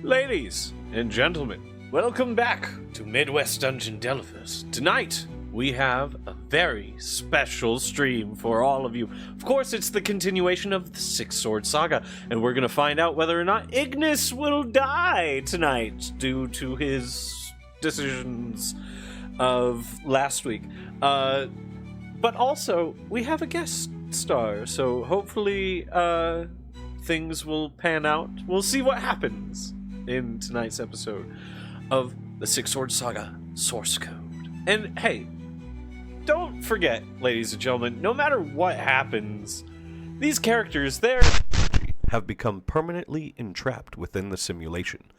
Ladies and gentlemen, welcome back to Midwest Dungeon Delvers. Tonight, we have a very special stream for all of you. Of course, it's the continuation of the Six Sword Saga, and we're going to find out whether or not Ignis will die tonight due to his decisions of last week. But also, we have a guest star, so hopefully things will pan out. We'll see what happens in tonight's episode of the Six Sword Saga Source Code. And hey, don't forget, ladies and gentlemen, no matter what happens, these characters, they have become permanently entrapped within the simulation.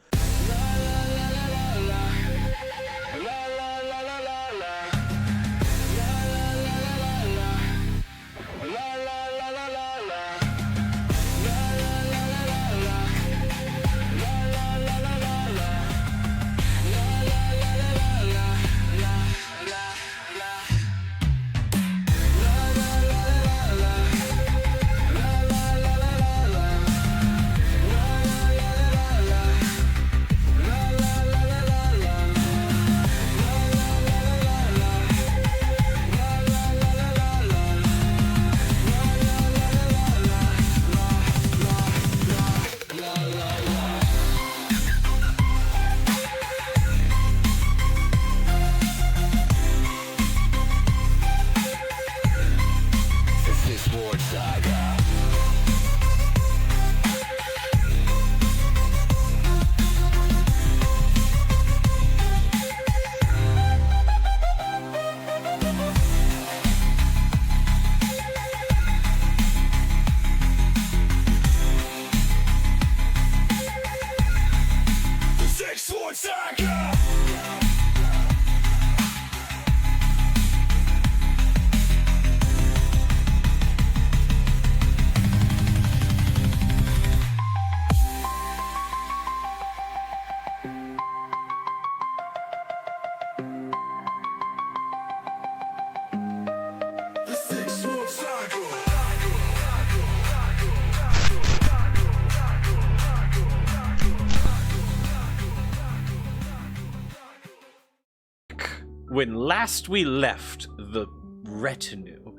When last we left the retinue,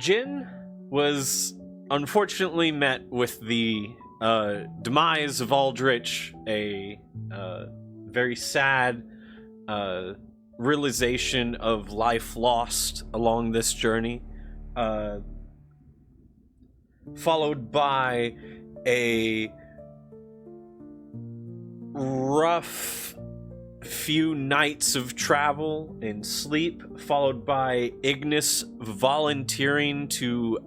Jin was unfortunately met with the demise of Aldrich, a very sad realization of life lost along this journey, followed by a rough few nights of travel and sleep, followed by Ignis volunteering to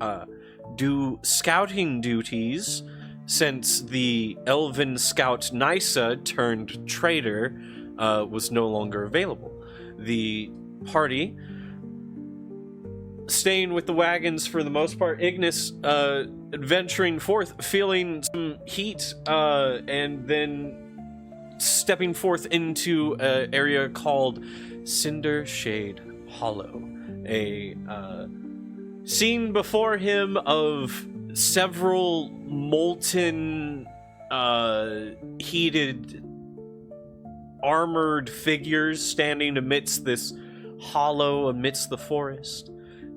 do scouting duties since the elven scout Nysa turned traitor was no longer available. The party staying with the wagons for the most part, Ignis adventuring forth, feeling some heat, and then stepping forth into an area called Cinder Shade Hollow. A scene before him of several molten, heated, armored figures standing amidst this hollow, amidst the forest,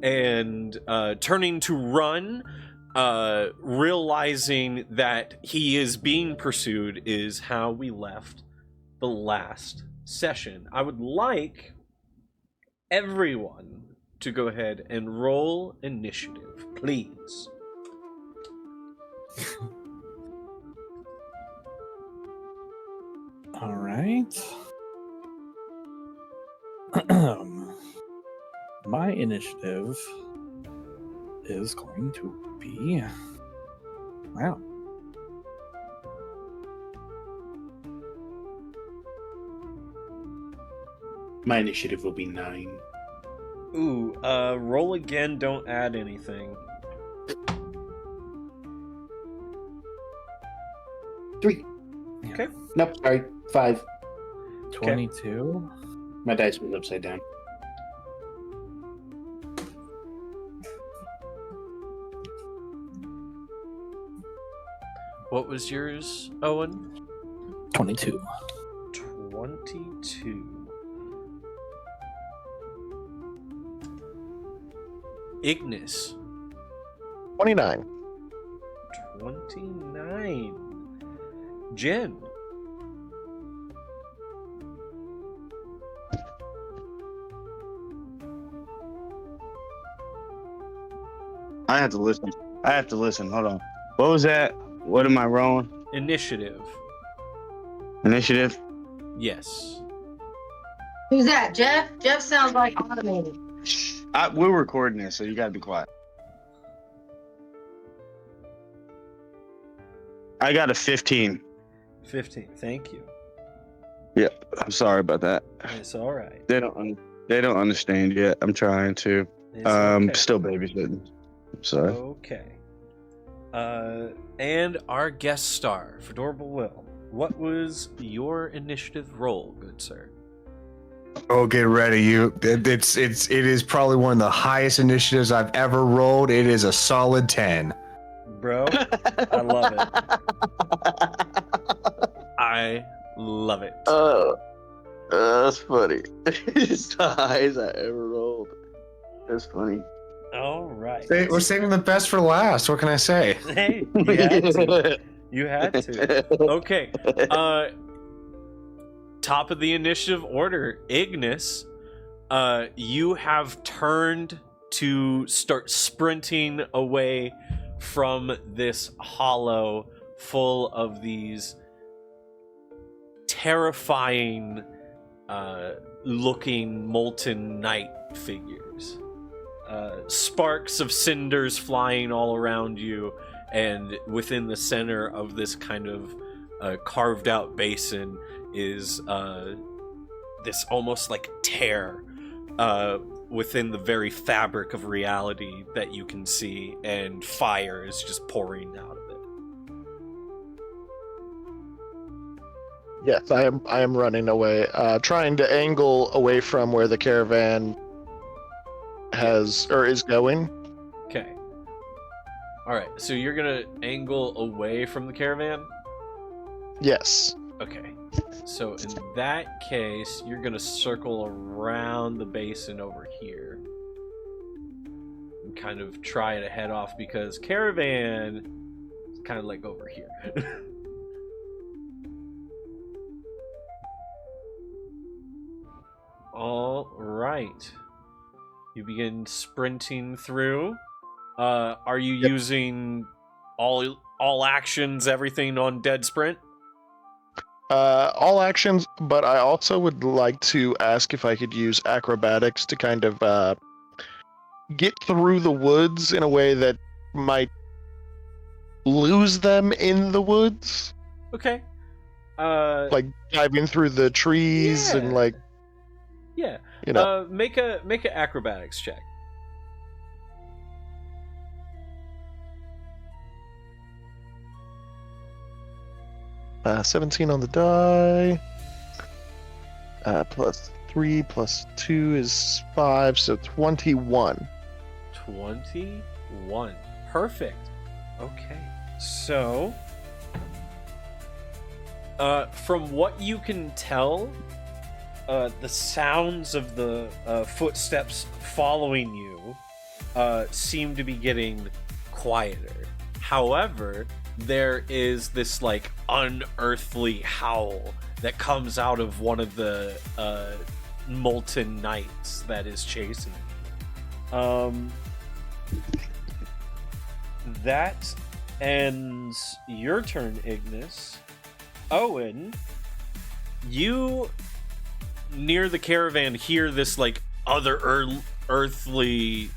and turning to run, realizing that he is being pursued is how we left the last session. I would like everyone to go ahead and roll initiative, please. All right. My initiative is going to be... Wow. My initiative will be 9. Ooh, roll again, don't add anything. 3. Okay. Nope, sorry. 5. 22. My dice was upside down. What was yours, Owen? 22. 22. Ignis. 29. 29. Jen. I have to listen. Hold on. What was that? What am I rolling? Initiative. Initiative? Yes. Who's that? Jeff? Jeff sounds like automated. We're recording this, so you gotta be quiet. I got a 15. 15. Thank you. Yeah, I'm sorry about that. It's all right. They don't understand yet. I'm trying to. It's okay. Still babysitting. I'm sorry. Okay. And our guest star, Fedorable Will. What was your initiative roll, good sir? Oh, get ready! It is probably one of the highest initiatives I've ever rolled. It is a solid 10. Bro, I love it. I love it. That's funny. It's the highest I ever rolled. That's funny. All right. We're saving the best for last. What can I say? Hey, you had to. You had to. Okay. Top of the initiative order, Ignis. You have turned to start sprinting away from this hollow full of these terrifying looking molten night figures. Sparks of cinders flying all around you, and within the center of this kind of carved out basin is this almost like tear within the very fabric of reality that you can see, and fire is just pouring out of it. Yes, I am running away, trying to angle away from where the caravan is going. Okay. Alright, so you're gonna angle away from the caravan? Yes. Okay. So in that case, you're gonna circle around the basin over here. And kind of try to head off, because caravan is kind of like over here. All right. You begin sprinting through. Are you using all actions, everything on dead sprint? All actions, but I also would like to ask if I could use acrobatics to kind of get through the woods in a way that might lose them in the woods. Okay. Like dive in through the trees and like. Yeah. You know. Make a acrobatics check. Uh, 17 on the die. Plus 3 plus 2 is 5, so 21. 21. Perfect. Okay. So, from what you can tell, the sounds of the footsteps following you seem to be getting quieter. However, there is this like unearthly howl that comes out of one of the molten knights that is chasing you. That ends your turn, Ignis. Owen, you near the caravan hear this like other earthly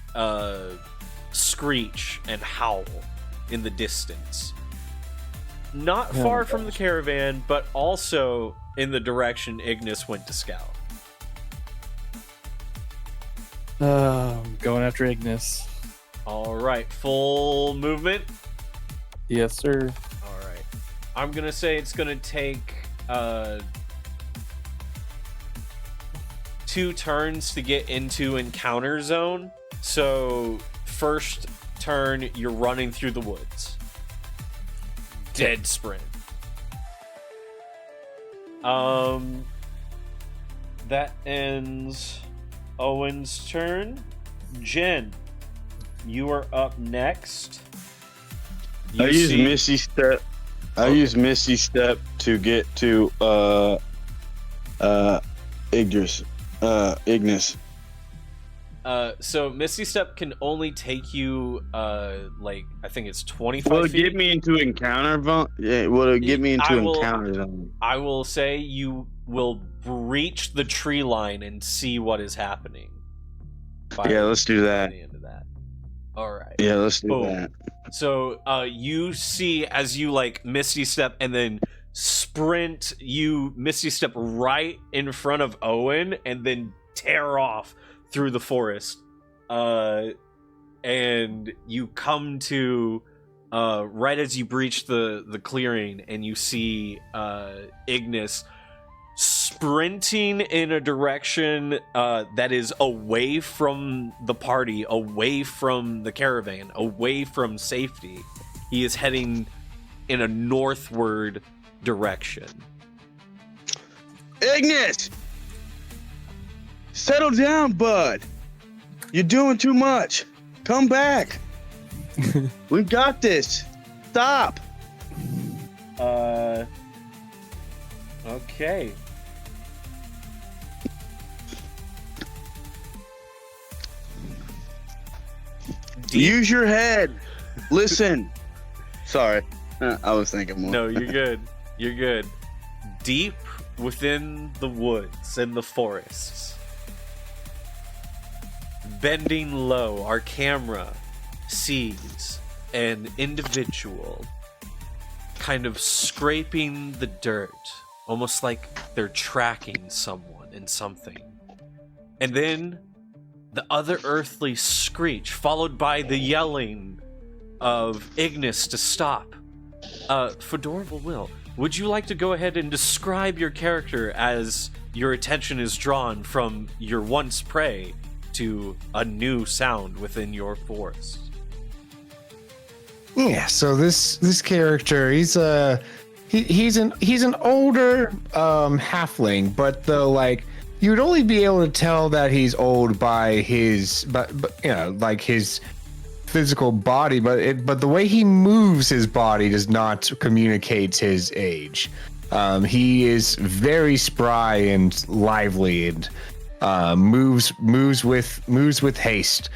screech and howl in the distance. Not far from the caravan, but also in the direction Ignis went to scout. Going after Ignis. All right, full movement. Yes, sir. All right, I'm gonna say it's gonna take 2 turns to get into encounter zone. So first turn, you're running through the woods. dead sprint. That ends Owen's turn. Jen, you are up next. I use Misty Step. I use Misty Step to get to Ignis. So Misty Step can only take you like I think it's 25 Will it feet. get me into encounter zone? Yeah, will it get me into will- encounter zone? I will say you will breach the tree line and see what is happening. Yeah, let's do that. The end of that. All right. Yeah, let's do Boom. that. So you see as you like Misty Step and then sprint, you Misty Step right in front of Owen and then tear off through the forest. And you come to right as you breach the clearing and you see Ignis sprinting in a direction that is away from the party, away from the caravan, away from safety. He is heading in a northward direction. Ignis! Settle down, bud. You're doing too much. Come back. We got this. Stop. Okay. Use your head. Listen. Sorry. I was thinking more. No, you're good. You're good. Deep within the woods and the forests, bending low, our camera sees an individual kind of scraping the dirt, almost like they're tracking someone in something. And then the other earthly screech, followed by the yelling of Ignis to stop. Fedorval Will, would you like to go ahead and describe your character as your attention is drawn from your once prey to a new sound within your forest? Yeah, so this character, he's an older halfling, but though like you'd only be able to tell that he's old by his but you know, like his physical body, but the way he moves his body does not communicate his age. He is very spry and lively and moves with haste.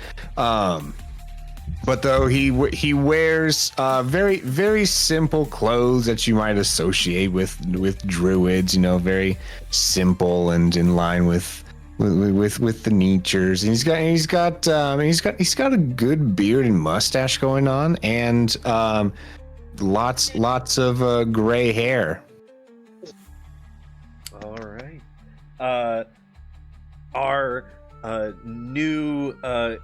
But though he wears very very simple clothes that you might associate with druids, you know, very simple and in line with the natures. And he's got a good beard and mustache going on, and lots of gray hair. All right. Our new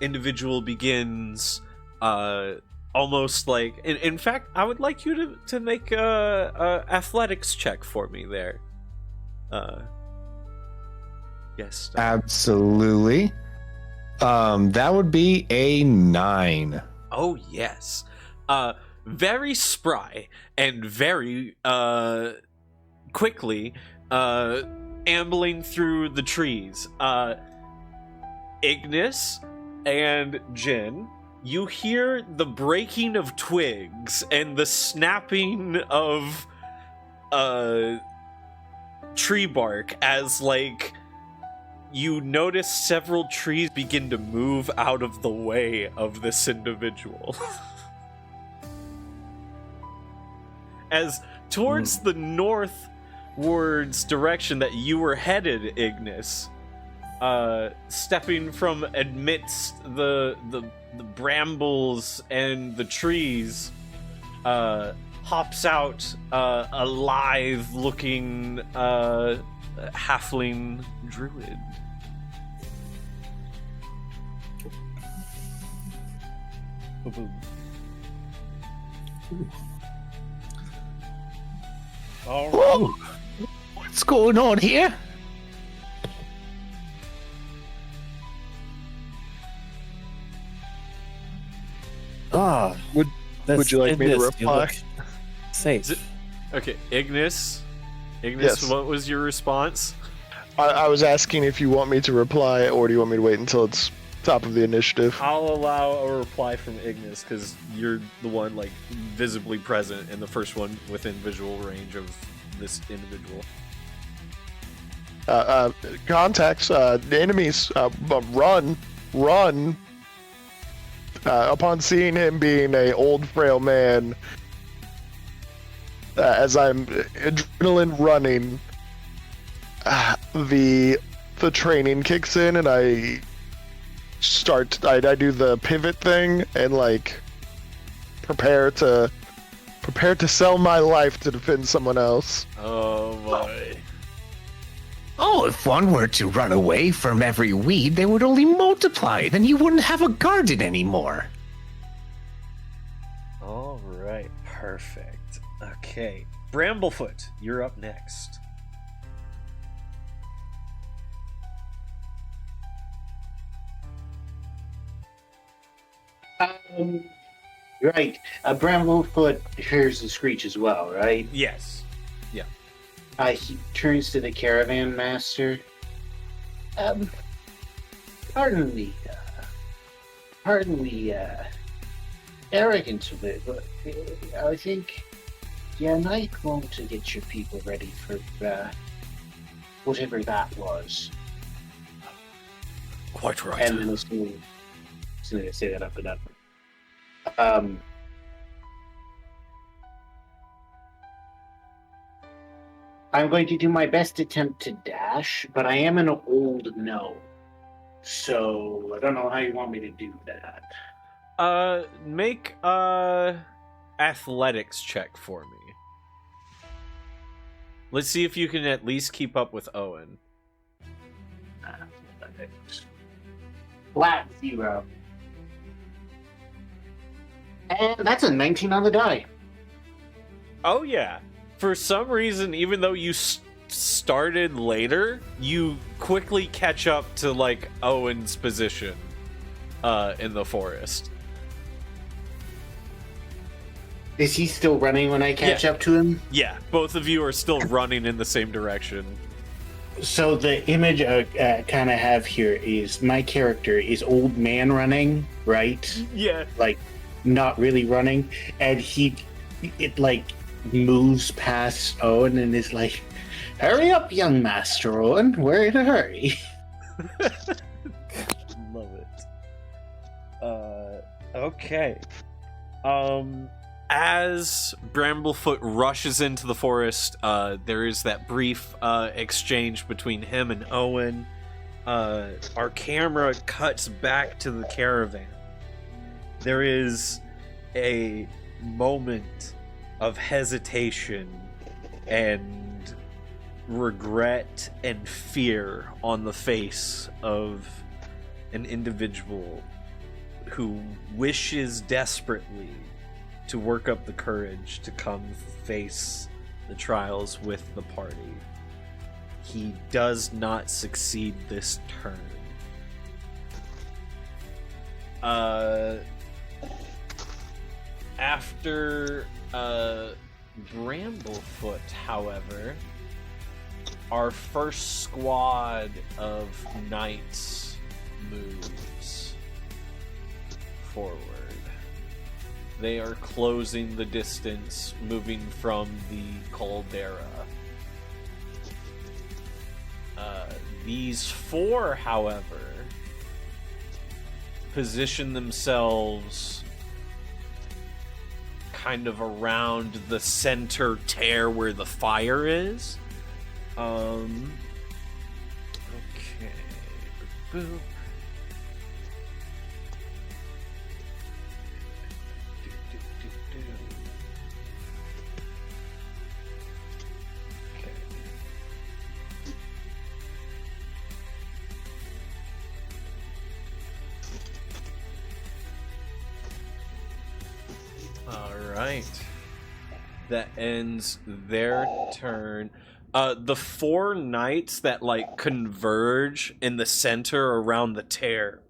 individual begins almost like. In fact, I would like you to make a athletics check for me there. Yes. Absolutely. That would be a 9. Oh yes. Very spry and very quickly ambling through the trees. Ignis and Jin, you hear the breaking of twigs and the snapping of tree bark as like you notice several trees begin to move out of the way of this individual. As towards the northwards direction that you were headed, Ignis, stepping from amidst the brambles and the trees, hops out a lithe-looking halfling druid. All right. Whoa! What's going on here? Ah, Would you like me to reply? Safe. Okay, Ignis. Yes. What was your response? I was asking if you want me to reply, or do you want me to wait until it's top of the initiative? I'll allow a reply from Ignis because you're the one like visibly present and the first one within visual range of this individual. Contacts, the enemies, run. Upon seeing him being a old frail man, as I'm adrenaline running, the training kicks in and I do the pivot thing and like prepare to sell my life to defend someone else. Oh boy. Oh, if one were to run away from every weed, they would only multiply. Then you wouldn't have a garden anymore. All right, perfect. Okay, Bramblefoot, you're up next. Right. Bramblefoot hears the screech as well, right? Yes. He turns to the caravan master. Pardon the arrogance of it, but I think you might want to get your people ready for whatever that was. Quite right. And then as soon as I say that up and up. I'm going to do my best attempt to dash, but I am an old gnome. So I don't know how you want me to do that. Make athletics check for me. Let's see if you can at least keep up with Owen. Flat 0. And that's a 19 on the die. Oh yeah. For some reason, even though you started later, you quickly catch up to like Owen's position in the forest. Is he still running when I catch up to him? Yeah, both of you are still running in the same direction. So the image I kind of have here is my character is old man running, right? Yeah. Like, not really running. And it like moves past Owen and is like, hurry up, young Master Owen, we're in a hurry. Love it. Okay. As Bramblefoot rushes into the forest, there is that brief exchange between him and Owen. Our camera cuts back to the caravan. There is a moment of hesitation and regret and fear on the face of an individual who wishes desperately to work up the courage to come face the trials with the party. He does not succeed this turn. After Bramblefoot, however, our first squad of knights moves forward. They are closing the distance, moving from the caldera. These four, however, position themselves kind of around the center tear where the fire is. Okay. Boop. Alright. That ends their turn. The four knights that like converge in the center around the tear,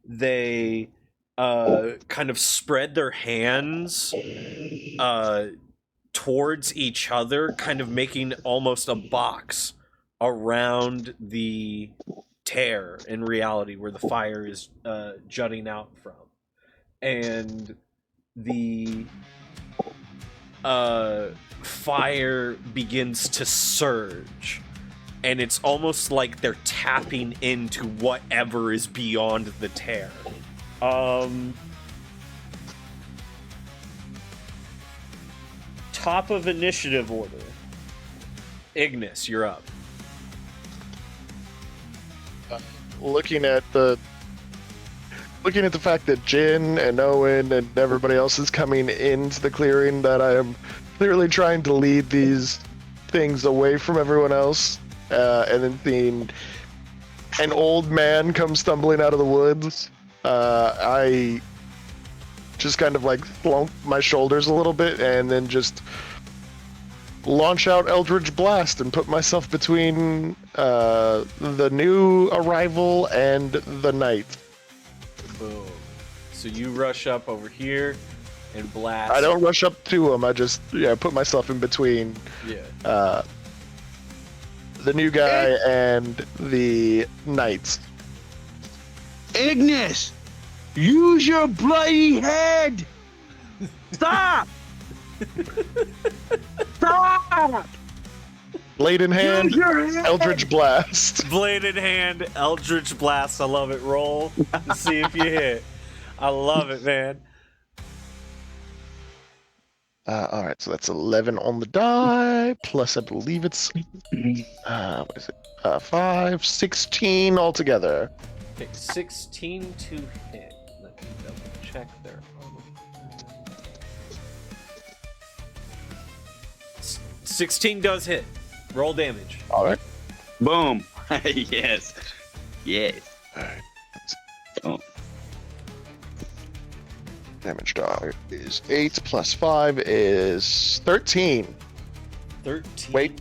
they kind of spread their hands towards each other, kind of making almost a box around the tear in reality where the fire is jutting out from. And the fire begins to surge. And it's almost like they're tapping into whatever is beyond the tear. Top of initiative order. Ignis, you're up. Looking at the fact that Jin and Owen and everybody else is coming into the clearing, that I am clearly trying to lead these things away from everyone else, and then seeing an old man come stumbling out of the woods, I just kind of like slump my shoulders a little bit and then just launch out Eldritch Blast and put myself between the new arrival and the knight. Boom. So you rush up over here and blast. I don't rush up to him. I just put myself in between the new guy and the knights. Ignis, use your bloody head. Stop. Stop. Blade in hand, Use your head. Eldritch Blast. Blade in hand, Eldritch Blast. I love it. Roll to see if you hit. I love it, man. All right, so that's 11 on the die, plus I believe it's what is it? 5, 16 altogether. Okay, 16 to hit. Let me double check there. 16 does hit. Roll damage. All right. Boom. Yes. Yes. All right. Oh. Damage die is 8 plus 5 is 13. 13. Wait.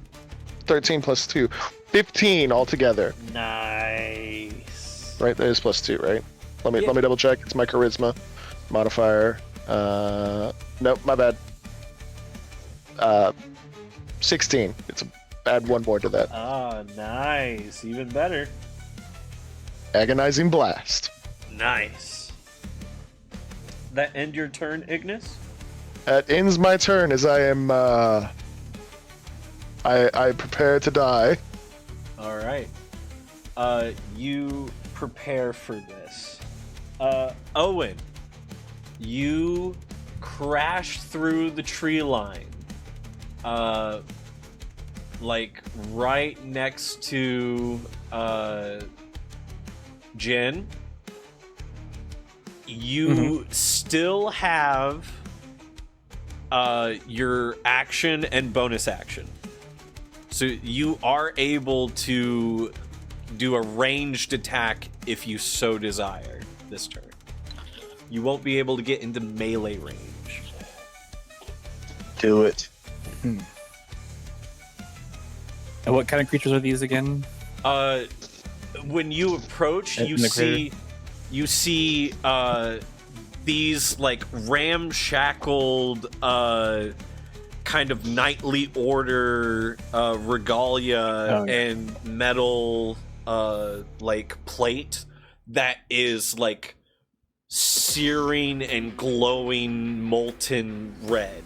13 plus 2. 15 altogether. Nice. Right, that is plus 2, right? Let me Yeah. double check. It's my charisma modifier. Nope, my bad. 16. Add one more to that. Ah, nice. Even better. Agonizing Blast. Nice. That end your turn, Ignis? That ends my turn as I am I prepare to die. All right. You prepare for this. Owen, you crash through the tree line. Like right next to Jin. You still have your action and bonus action. So you are able to do a ranged attack if you so desire this turn. You won't be able to get into melee range. Do it. And what kind of creatures are these again? When you approach, In the clear? you see these like ramshackled kind of knightly order regalia and metal like plate that is like searing and glowing molten red.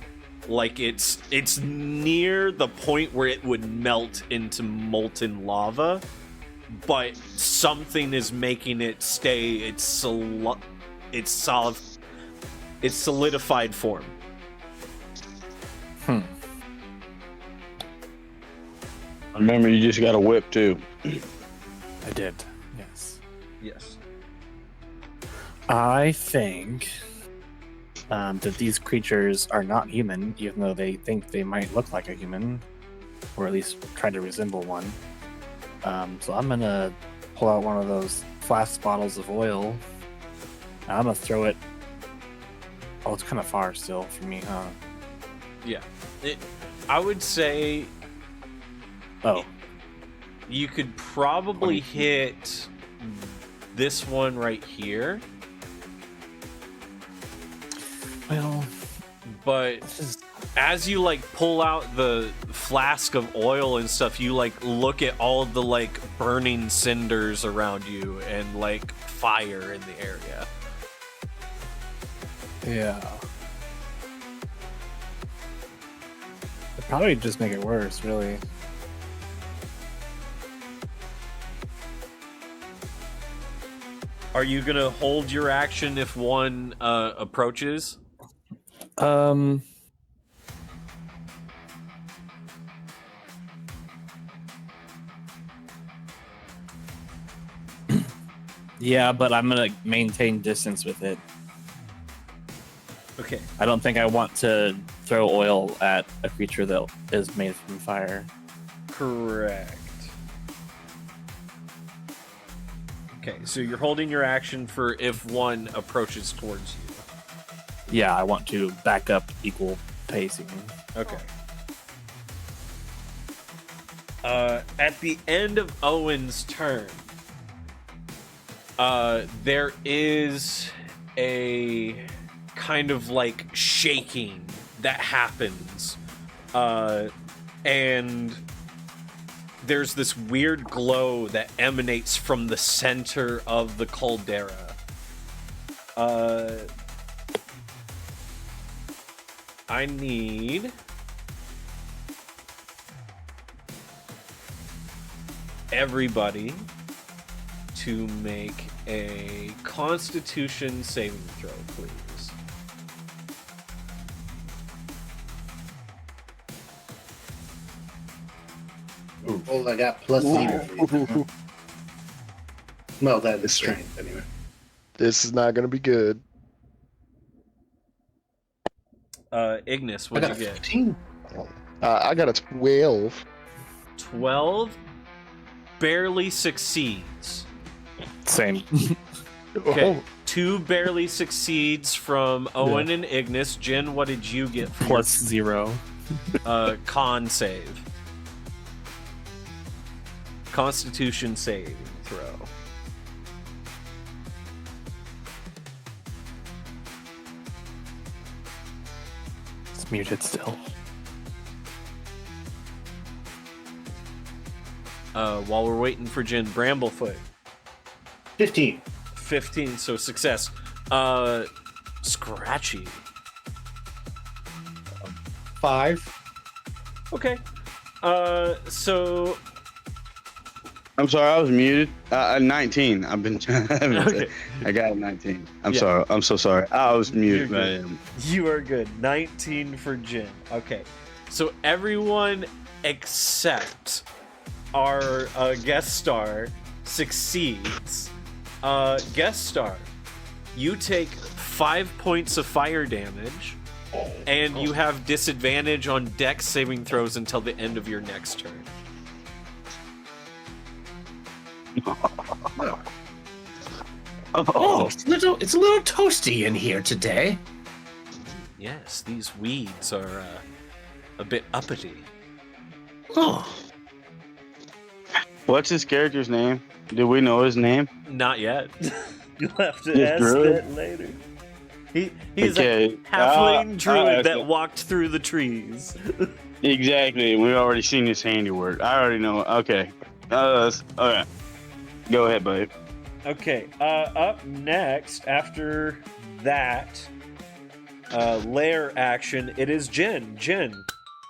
Like it's near the point where it would melt into molten lava, but something is making it stay its solidified form. Remember, you just got a whip too. I did. Yes. Yes. I think that these creatures are not human, even though they think they might look like a human, or at least try to resemble one. So I'm gonna pull out one of those flask bottles of oil. And I'm gonna throw it. Oh, it's kind of far still for me, huh? Yeah. I would say Oh, you could probably hit this one right here, well, but this is as you like pull out the flask of oil and stuff, you like look at all the like burning cinders around you and like fire in the area. Yeah. It'd probably just make it worse, really. Are you gonna hold your action if one approaches? Yeah, but I'm gonna maintain distance with it. Okay. I don't think I want to throw oil at a creature that is made from fire. Correct. Okay, so you're holding your action for if one approaches towards you. Yeah, I want to back up equal pacing. Okay. At the end of Owen's turn, there is a kind of like shaking that happens, and there's this weird glow that emanates from the center of the caldera. I need everybody to make a Constitution saving throw, please. Oh, I got plus 0. Well, that is strength anyway. This is not going to be good. Ignis, I what'd got you a get? 15. I got a 12. 12 barely succeeds. Same. Okay, Oh, 2 barely succeeds from Owen and Ignis. Jin, what did you get for Plus 0. your con save? Constitution saving throw. It's muted still. While we're waiting for Jin, Bramblefoot. 15. 15, so success. Scratchy. 5. Okay. So I'm sorry, I was muted. 19. I've been. Okay. I got a 19. I'm Yeah. sorry. I'm so sorry. I was muted. You're good. You are good. 19 for Jin. Okay. So everyone except our guest star succeeds. Guest star, you take 5 points of fire damage, and you have disadvantage on dex saving throws until the end of your next turn. Oh, it's a little toasty in here today. Yes, these weeds are a bit uppity. Oh, What's his character's name? Do we know his name? Not yet. You'll have to Just ask druid? that later. He's Okay, a halfling druid that okay. walked through the trees. Exactly. We already seen his handiwork. I already know. Okay. Okay. Go ahead, buddy. Okay, up next, after that lair action, it is Jin. Jin,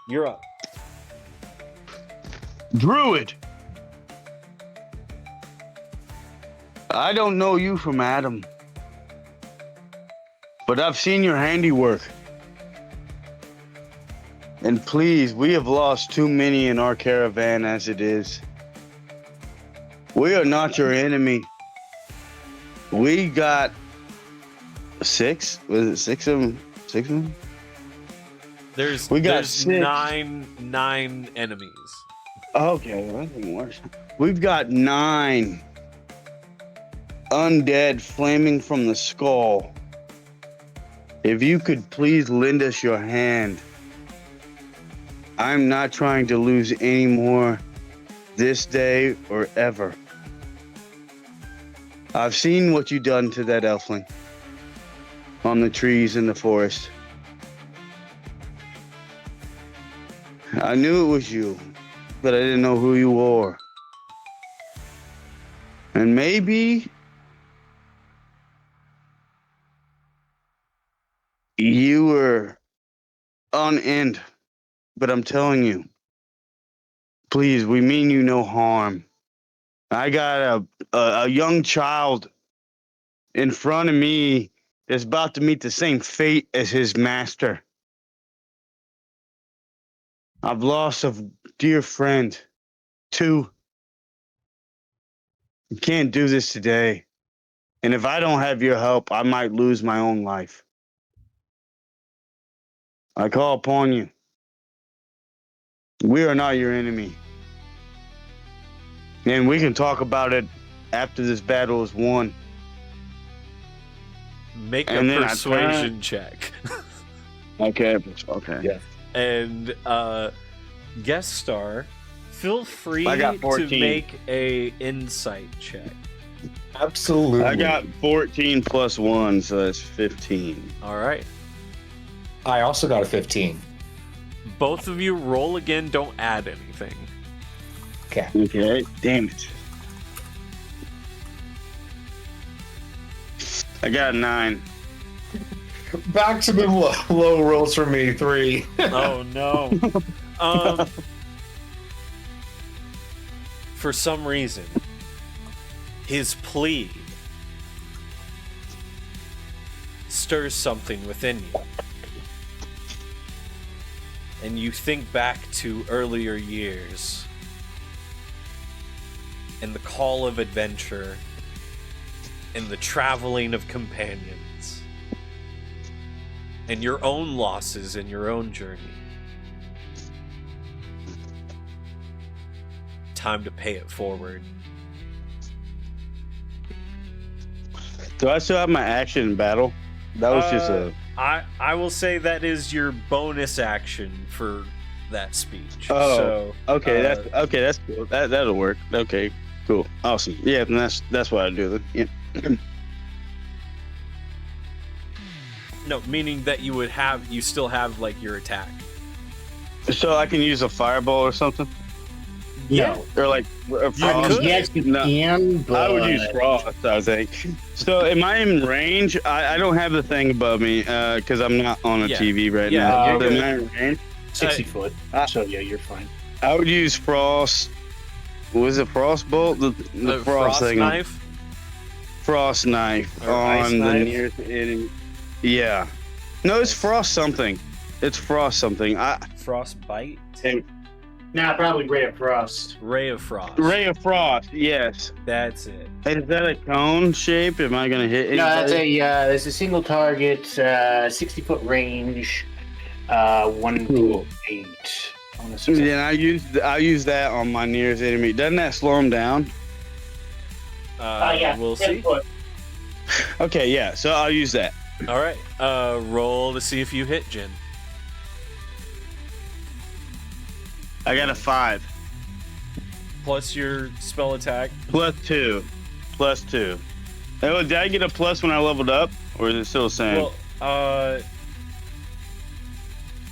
you're up. Druid. I don't know you from Adam, but I've seen your handiwork. And please, we have lost too many in our caravan as it is. We are not your enemy. We got 6? Was it 6 of them? 6 of them? There's We got there's 6. nine enemies. Okay, that's even worse. We've got 9 undead flaming from the skull. If you could please lend us your hand. I'm not trying to lose any more this day or ever. I've seen what you've done to that elfling on the trees in the forest. I knew it was you, but I didn't know who you were. And maybe you were on end, but I'm telling you, please, we mean you no harm. I got a young child in front of me that's about to meet the same fate as his master. I've lost a dear friend, too. You can't do this today. And if I don't have your help, I might lose my own life. I call upon you. We are not your enemy. And we can talk about it after this battle is won. Make And a then I persuasion check. Okay. Yeah. And guest star, feel free I got to 14. make a insight check. Absolutely. I got 14 plus 1, so that's 15. All right. I also got a 15. Both of you roll again. Don't add anything. Okay. Okay, damn it. I got a 9. Back to the low rolls for me. 3. Oh no. For some reason, his plea stirs something within you. And you think back to earlier years and the call of adventure and the traveling of companions and your own losses and your own journey. Time to pay it forward. Do I still have my action in battle? That was just a... I will say that is your bonus action for that speech. Oh, so, okay, that's cool. That'll work. Okay, cool, awesome. Yeah, then that's what I do. Then. Yeah. No, meaning that you still have like your attack. So I can use a fireball or something, Yeah. or like a frost. could. Yes, you No, can, but I would use frost, I think. So am I in range? I don't have the thing above me because I'm not on a Yeah. TV right Yeah, now. you're Am good. I in range? 60 foot. I- So yeah, you're fine. I would use frost. Was it frost bolt? The frost thing. knife. Frost knife Or ice on the knife? nearest enemy. Yeah. No, it's frost something. It's frost something. Frostbite. Nah, probably Ray of Frost. Ray of Frost. Ray of Frost. Yes. That's it. Is that a cone shape? Am I gonna hit No, anybody? that's a single target, 60-foot range, 1d8. On a success. Then I use that on my nearest enemy. Doesn't that slow him down? We'll see. Okay, yeah. So I'll use that. All right. Roll to see if you hit Jin. I got a 5 Plus your spell attack. plus 2. Plus 2. Oh, did I get a plus when I leveled up, or is it still the same? Well,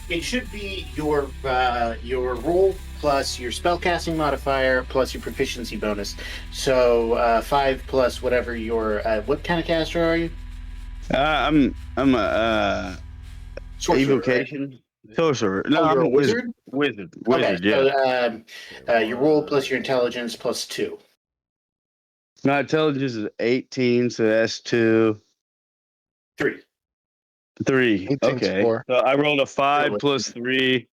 It should be your roll plus your spellcasting modifier plus your proficiency bonus. So 5 plus whatever your what kind of caster are you? I'm a Sorcerer, evocation sorcerer. No, Oh, I'm you're a a wizard. wizard? Wizard, yeah. So your roll plus your intelligence plus 2. My intelligence is 18, so that's 2. 3. 3. 18's Okay. 4. So I rolled a 5 Roll it. plus 3,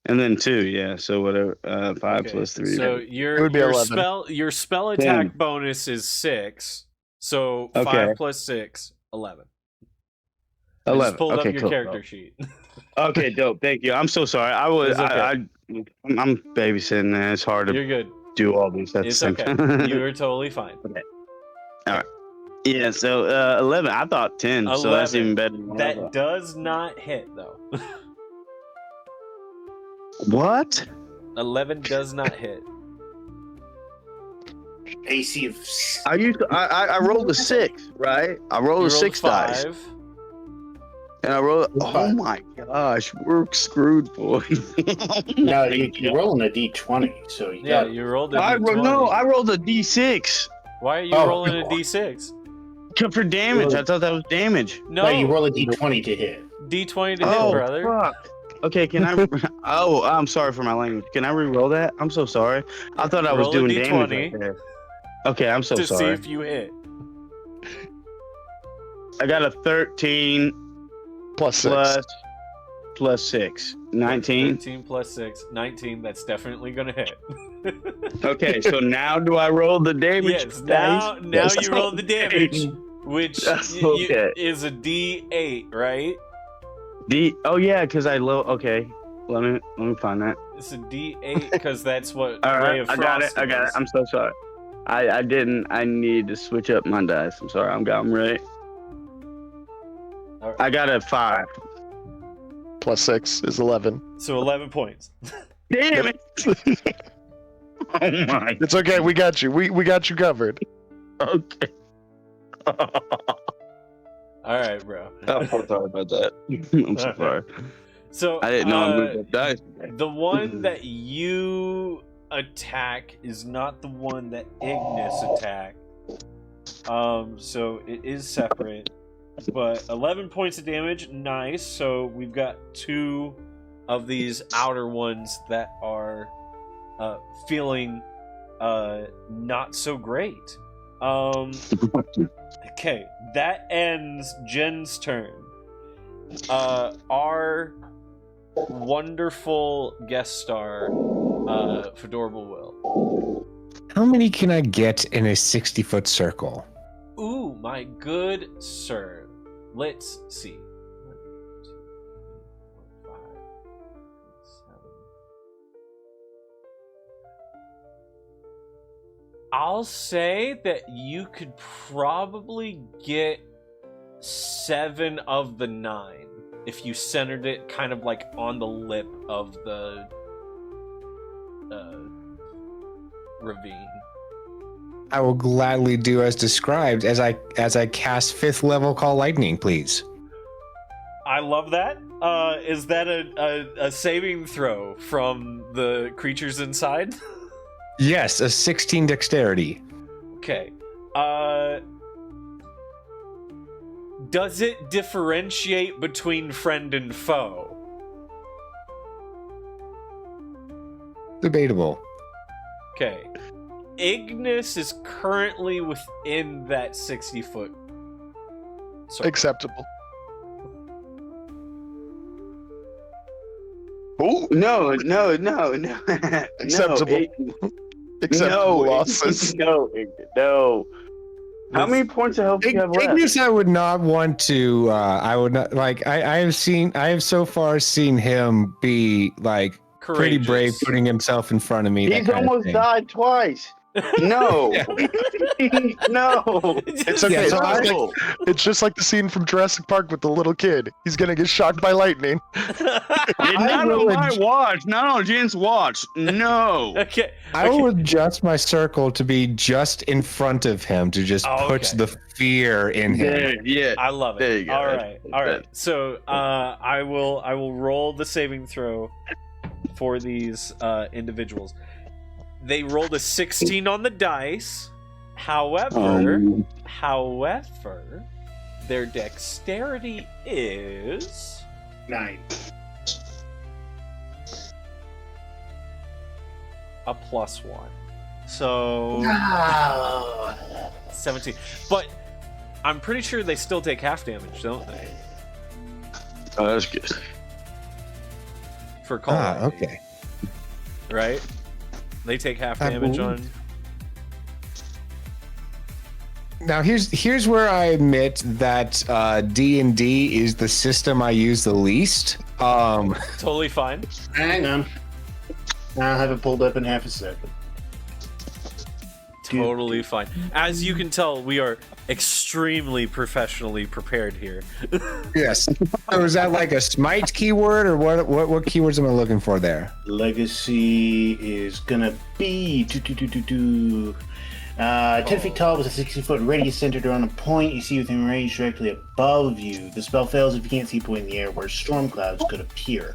and then 2. Yeah. So whatever. 5 okay. plus 3. So It your would be your 11. spell attack 10. bonus is 6. So 5 Okay. plus 6, 11. I just 11. pulled Okay, up your cool. character sheet. Okay, dope. Thank you. I'm so sorry. It's okay. I'm babysitting, and it's hard to You're good. do all these at the It's same okay. time. You are totally fine. Yeah. So 11. I thought 10. So that's 11. even better. Than what I That thought. does not hit though. What? 11 does not hit. AC of I rolled a 6, right? I rolled You a 6 dice. 5. And I roll. Oh my gosh, we're screwed, boys. No, you're rolling a d20, so you Yeah, got. you rolled a I d20. rolled a d6. Why are you Oh, rolling a d6? For damage. I thought that was damage. No, you No, roll a d20 to hit. d20 to hit, Oh, brother. fuck. Okay, can I? Oh, I'm sorry for my language. Can I re-roll that? I'm so sorry. I thought I was Roll a doing D20 damage right there. Okay, I'm so to see sorry. if you hit. I got a 13 Plus 6. plus 6. 19. 13 plus 6, 19. That's definitely gonna hit. Okay, so now do I roll the damage? Yes, now Yes. you roll the damage, which Okay. is a D8, right? Oh yeah, because okay. Let me find that. It's a D8 because that's what All Ray right, of I got it. Frost I got it. is. I'm so sorry. I didn't. I need to switch up my dice. I'm sorry. I'm ready. All right. I got a 5. Plus 6 is 11. So 11 points. Damn it! Oh my. It's okay. We got you. We got you covered. Okay. All right, bro. I'm so sorry about that. I'm so sorry. So I didn't know I moved up dice. the one that you attack is not the one that Ignis attacked. So it is separate. But 11 points of damage, nice. So we've got 2 of these outer ones that are feeling not so great. Okay, that ends Jen's turn. Our wonderful guest star, Fedorable Will. How many can I get in a 60-foot circle? Ooh, my good sir. Let's see. 1, 2, 3, 4, 5, 6, 7. I'll say that you could probably get 7 of the 9 if you centered it kind of like on the lip of the ravine. I will gladly do as described as I cast 5th level Call Lightning, please. I love that. Is that a saving throw from the creatures inside? Yes, a 16 dexterity. Okay. Does it differentiate between friend and foe? Debatable. Okay. Ignis is currently within that 60-foot circle. Acceptable. Oh no! Acceptable. Acceptable losses. No. How many points of health do you have left? Ignis, I would not want to. I would not like. I have so far seen him be like pretty Courageous. brave, putting himself in front of me. that He's kind of almost thing. died twice. No. No. It's okay. Yeah, so It's just like the scene from Jurassic Park with the little kid. He's gonna get shocked by lightning. Not on my watch. Not on Jen's watch. No. Okay. I will adjust my circle to be just in front of him to just Oh, put okay. the fear in him. Yeah. I love it. There you go. All That's right. All right. good. So I will roll the saving throw for these individuals. They rolled a 16 on the dice. However, their dexterity is 9. a +1. So Oh. 17. But I'm pretty sure they still take half damage, don't they? Oh, that's good. For call. Okay. Right? They take half I damage believe- on. Now here's where I admit that D&D is the system I use the least. Totally fine. Hang on. I'll have it pulled up in half a second. Totally fine. As you can tell, we are extremely professionally prepared here. Yes. So is that like a smite keyword, or what keywords am I looking for there? Legacy is gonna be 10 feet tall with a 60-foot radius centered around a point you see within range directly above you. The spell fails if you can't see a point in the air where storm clouds could appear.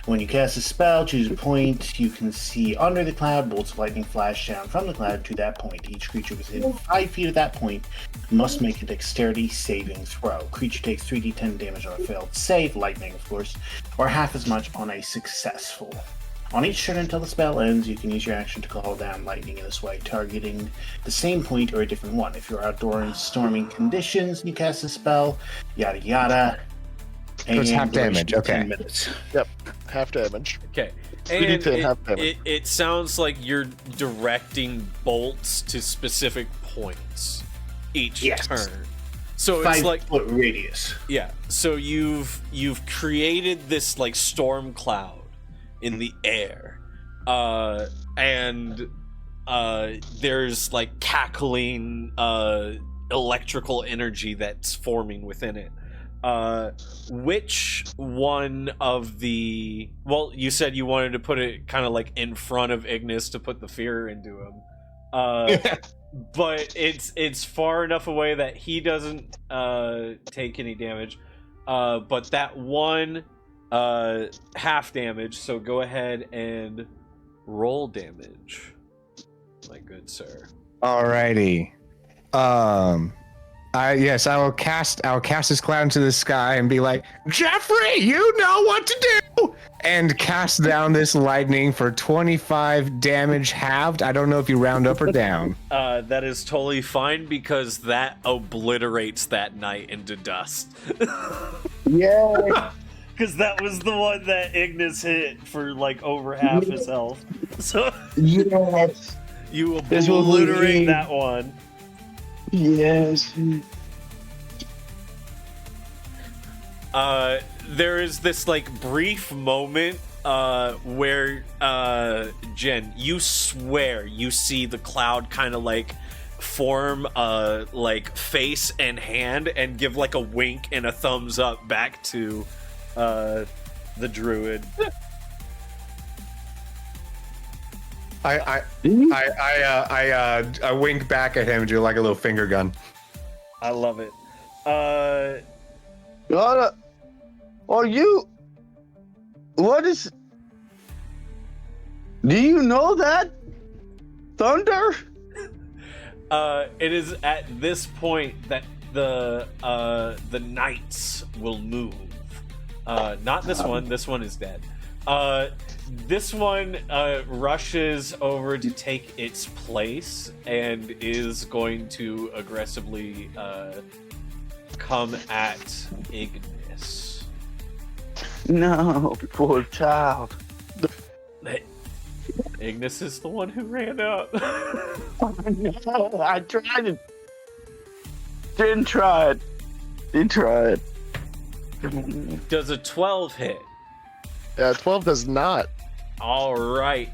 When you cast a spell, choose a point you can see under the cloud. Bolts of lightning flash down from the cloud to that point. Each creature within 5 feet of that point must make a dexterity saving throw. Creature takes 3d10 damage on a failed save, lightning of course, or half as much on a successful. On each turn until the spell ends, you can use your action to call down lightning in this way, targeting the same point or a different one. If you're outdoor in storming conditions, you cast a spell, yada yada. So it's half damage, okay. 10 minutes. Yep, half damage. Okay. 3d10 And half damage. it sounds like you're directing bolts to specific points each Yes. turn. So 5 it's like foot radius. yeah. So you've created this like storm cloud in the air, and there's like cackling electrical energy that's forming within it. Which one of the... Well, you said you wanted to put it kind of like in front of Ignis to put the fear into him. But it's far enough away that he doesn't take any damage. But that one half damage, so go ahead and roll damage, my good sir. Alrighty. I will cast this cloud into the sky and be like, Jeffrey, you know what to do, and cast down this lightning for 25 damage halved. I don't know if you round up or down. That is totally fine because that obliterates that knight into dust. Yeah. Because that was the one that Ignis hit for like over half his health. So Yes. you This will obliterate be- that one. Yes. There is this like brief moment where Jen, you swear you see the cloud kind of like form like face and hand and give like a wink and a thumbs up back to the druid. I wink back at him and do like a little finger gun. I love it. Are you? What is? Do you know that? Thunder? It is at this point that the knights will move. Not this one. This one is dead. This one rushes over to take its place and is going to aggressively come at Ignis. No, poor child. Ignis is the one who ran up. No, I tried it. Didn't try it. Didn't try it. Does a 12 hit? 12 does not. All right.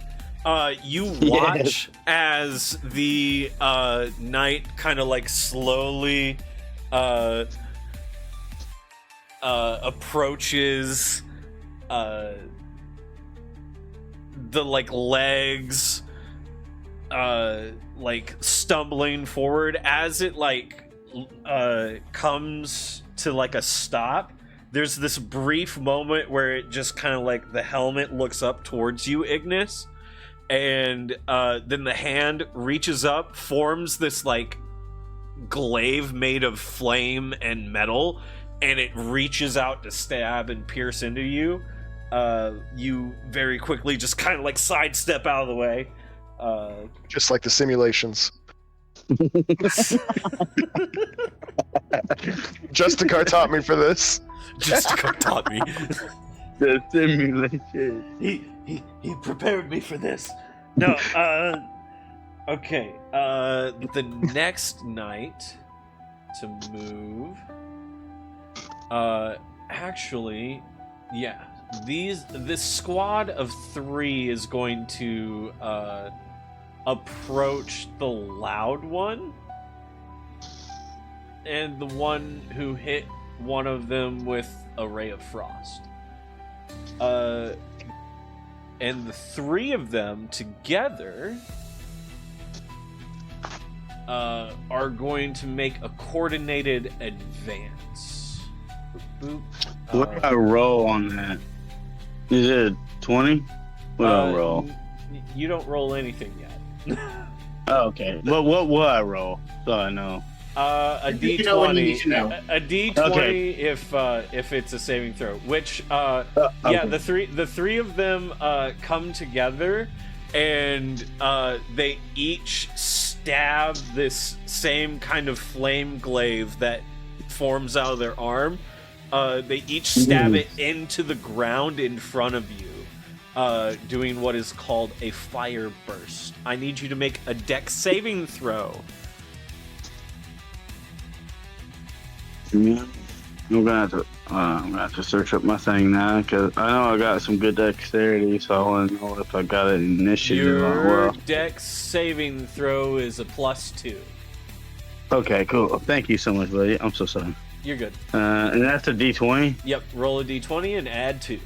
You watch as the knight kind of like slowly approaches the like legs like stumbling forward as it like comes to like a stop. There's this brief moment where it just kind of like the helmet looks up towards you, Ignis, and then the hand reaches up, forms this like glaive made of flame and metal, and it reaches out to stab and pierce into you. You very quickly just kind of like sidestep out of the way. Just like the simulations. Justicar taught me for this. Justicar taught me. The simulation. He prepared me for this. No, okay. The next knight to move. Actually, yeah. This squad of 3 is going to approach the loud one, and the one who hit one of them with a ray of frost. And the 3 of them together are going to make a coordinated advance. Boop. What do I roll on that? Is it a 20? What do I roll? You don't roll anything yet. Oh, okay. But what will I roll? So I know. A You know what you need D20. to know. A D20 Okay. if it's a saving throw. Which Okay. yeah, the three of them come together, and they each stab this same kind of flame glaive that forms out of their arm. They each stab it into the ground in front of you, doing what is called a fire burst. I need you to make a dex saving throw. Yeah. I'm gonna have to search up my thing now because I know I got some good dexterity, so I want to know if I got it in initiative or Your well. dex saving throw is a +2. Okay, cool. Thank you so much, buddy. I'm so sorry. You're good. And that's a D20. Yep, roll a d20 and add 2.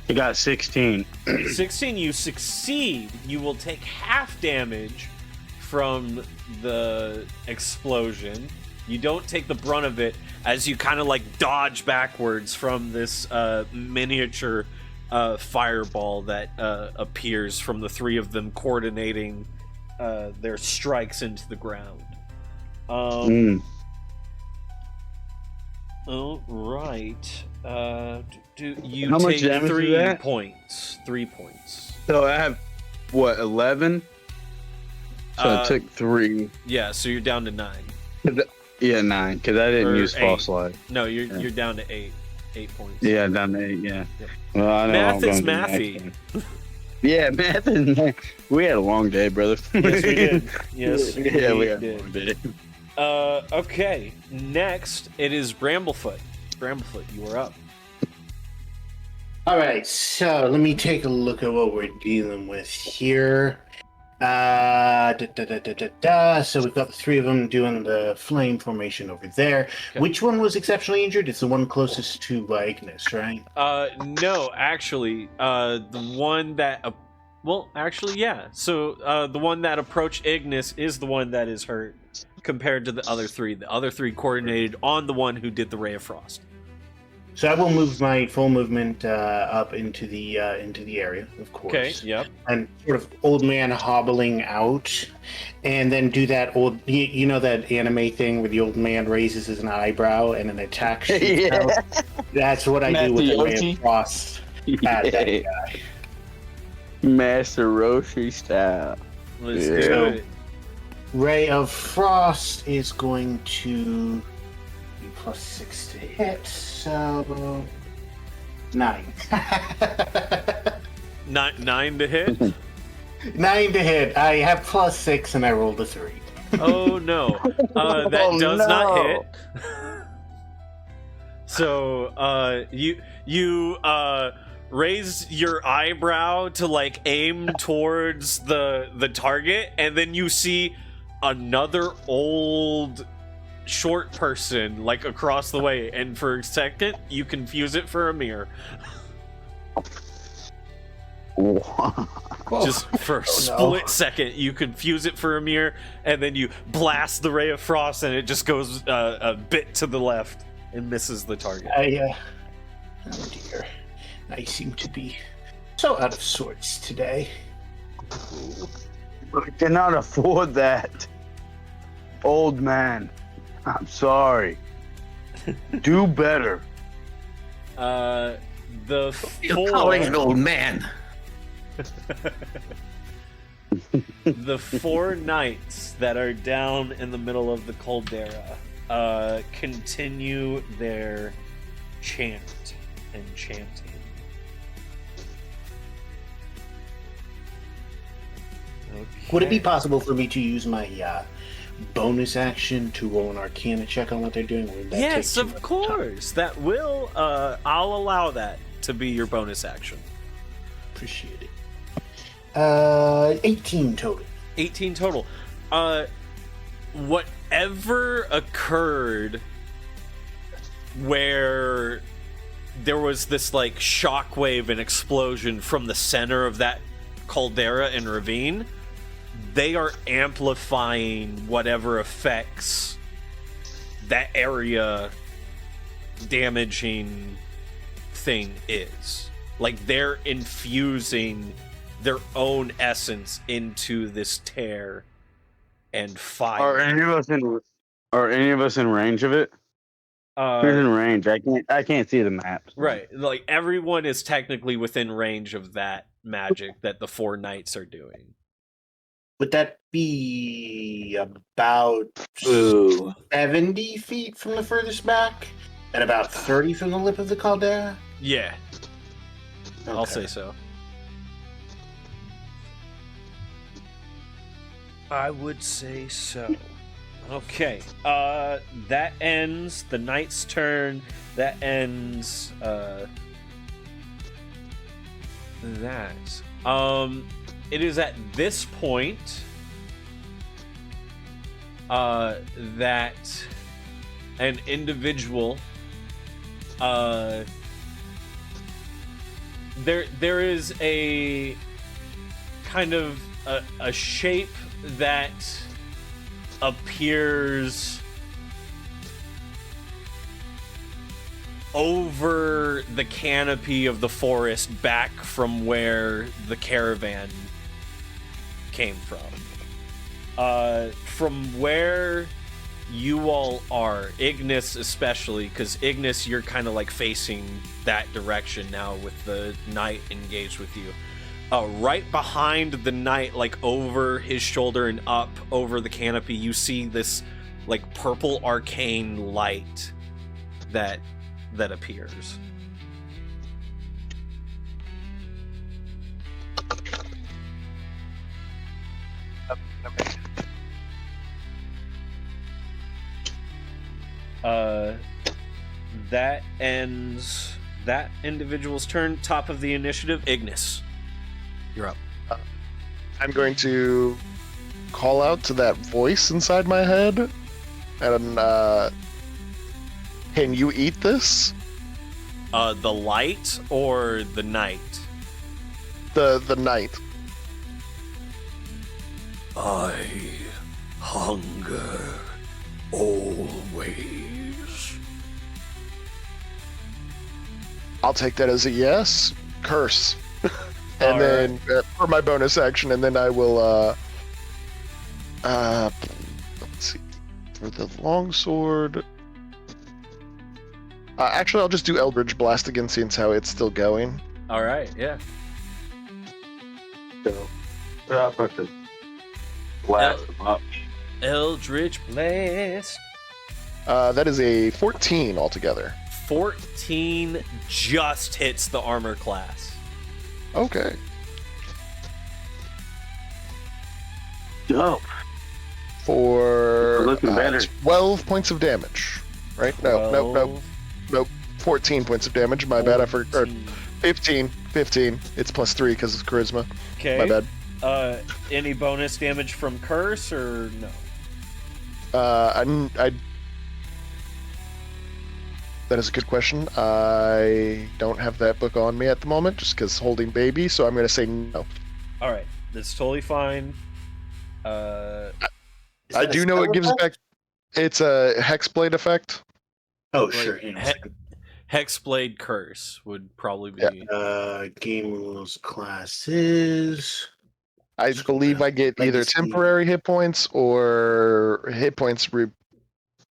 I got 16. 16, you succeed. You will take half damage from the explosion. You don't take the brunt of it as you kind of like dodge backwards from this miniature fireball that appears from the three of them coordinating their strikes into the ground. All right. Do you How much take damage is 3 that? points? 3 points. So I have, what, 11? So I took 3. Yeah, so you're down to 9. Yeah, 9, because I didn't Or use 8. false light. No, you're down to 8. 8 points. Yeah, down to 8, yeah. Yep. Well, I know Math I'm gonna is do next mathy. time. Yeah, math is math. We had a long day, brother. Yes, we did. Yes, Yeah, we had a did. long day. Okay, next it is Bramblefoot. Bramblefoot, you are up. All right, so let me take a look at what we're dealing with here. So we've got the three of them doing the flame formation over there. Okay. Which one was exceptionally injured? It's the one closest to Ignis, right? No, actually, the one that, well, actually, yeah. So, the one that approached Ignis is the one that is hurt compared to the other three. The other three coordinated on the one who did the Ray of Frost. So I will move my full movement up into the area, of course. Okay, yep. And sort of old man hobbling out, and then do that old, you know that anime thing where the old man raises his eyebrow and an attack shoots Yeah. out? That's what I do with the Ray Matthew of Frost at that guy. Master Roshi style. Let's Yeah. do it. Ray of Frost is going to be +6 to hit, so 9. 9 to hit. 9 to hit. I have +6 and I rolled a 3. Oh no, that Oh, does no. not hit. So you raise your eyebrow to like aim towards the target, and then you see another old short person like across the way, and for a second you confuse it for a mirror. Just for a split second you confuse it for a mirror, and then you blast the Ray of Frost and it just goes a bit to the left and misses the target. Oh dear. I seem to be so out of sorts today. I cannot afford that. Old man. I'm sorry. Do better. The You're calling four, an old man. the 4 knights that are down in the middle of the caldera continue their chant and chanting. Would it be Okay. possible for me to use my bonus action to roll an Arcana check on what they're doing? Or would that Yes, take too of much course. That will. I'll allow that to be your bonus action. time? Appreciate it. 18 total. 18 total. Whatever occurred where there was this like shockwave and explosion from the center of that caldera and ravine, they are amplifying whatever effects that area damaging thing is. Like, they're infusing their own essence into this tear and fire. Are any of us in range of it? Who's in range? I can't see the map. Right. Like, everyone is technically within range of that magic that the 4 knights are doing. Would that be about 70 feet from the furthest back? And about 30 from the lip of the caldera? Yeah. I'll Okay. say so. I would say so. Okay. That ends the knight's turn. That ends that. It is at this point that an individual there is a kind of a shape that appears over the canopy of the forest back from where the caravan came from. From where you all are, Ignis especially, because Ignis, you're kind of like facing that direction now with the knight engaged with you. Right behind the knight, like over his shoulder and up over the canopy, you see this like purple arcane light that appears. That ends that individual's turn. Top of the initiative, Ignis. You're up. I'm going to call out to that voice inside my head, and can you eat this? The light or the knight? The knight. I hunger always. I'll take that as a yes. Curse. And All then for my bonus action, and then I will let's see, for the longsword. Actually, I'll just do Eldritch Blast again, since how it's still going. All right, yeah. So, I'll put the blast them up. Eldritch Blast. That is a 14 altogether. 14 just hits the armor class. Okay. Dope. For Looking better. 12 points of damage. Right? No. 14 points of damage. My bad. I forgot. Or 15. It's plus 3 because it's charisma. Okay. My bad. Any bonus damage from curse or no? That is a good question. I don't have that book on me at the moment, just because holding baby. So I'm going to say no. All right, that's totally fine. I do know it gives back. It's a Hexblade effect. Oh, sure. Hang on a second. Hexblade curse would probably be. Yeah. Game rules classes. I believe I get either Legacy. temporary hit points or hit points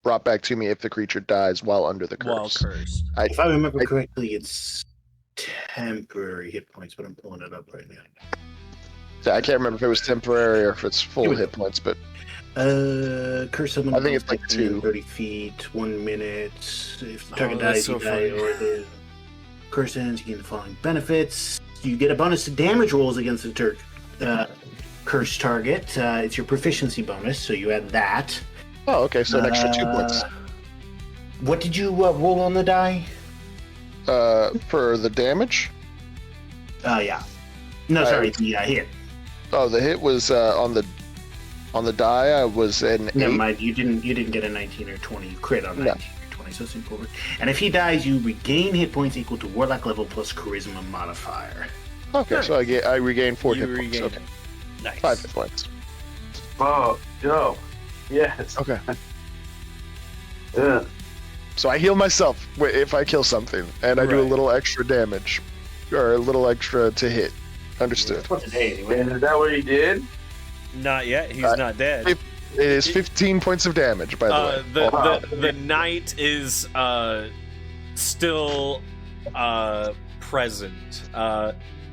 brought back to me if the creature dies while under the curse. While cursed. If I remember correctly, it's temporary hit points, but I'm pulling it up right now. I can't remember if it was temporary or if it's full hit points, but Curse someone. I think it's like 2. 30 feet, 1 minute. If the target that's dies, so you die, funny. or the curse ends, you gain the following benefits. You get a bonus to damage rolls against the curse target. It's your proficiency bonus, so you add that. oh, okay, so an extra 2 points. What did you roll on the die? For the damage. Yeah. No, sorry, the hit. Oh, the hit was on the die. I was an 8. Never mind. You didn't get a 19 or 20. You crit on 19 or 20, so it's forward. And if he dies, you regain hit points equal to warlock level plus charisma modifier. Okay, so I regain 4 hit points. regain Okay. it. Nice. 5 hit points. Oh, yo. Yes. Okay. Yeah. So I heal myself if I kill something, and I do a Right. little extra damage, or a little extra to hit. Understood. For today, anyway. And is that what he did? Not yet. He's Uh, not dead. It is 15 points of damage, by the way. The knight is still present.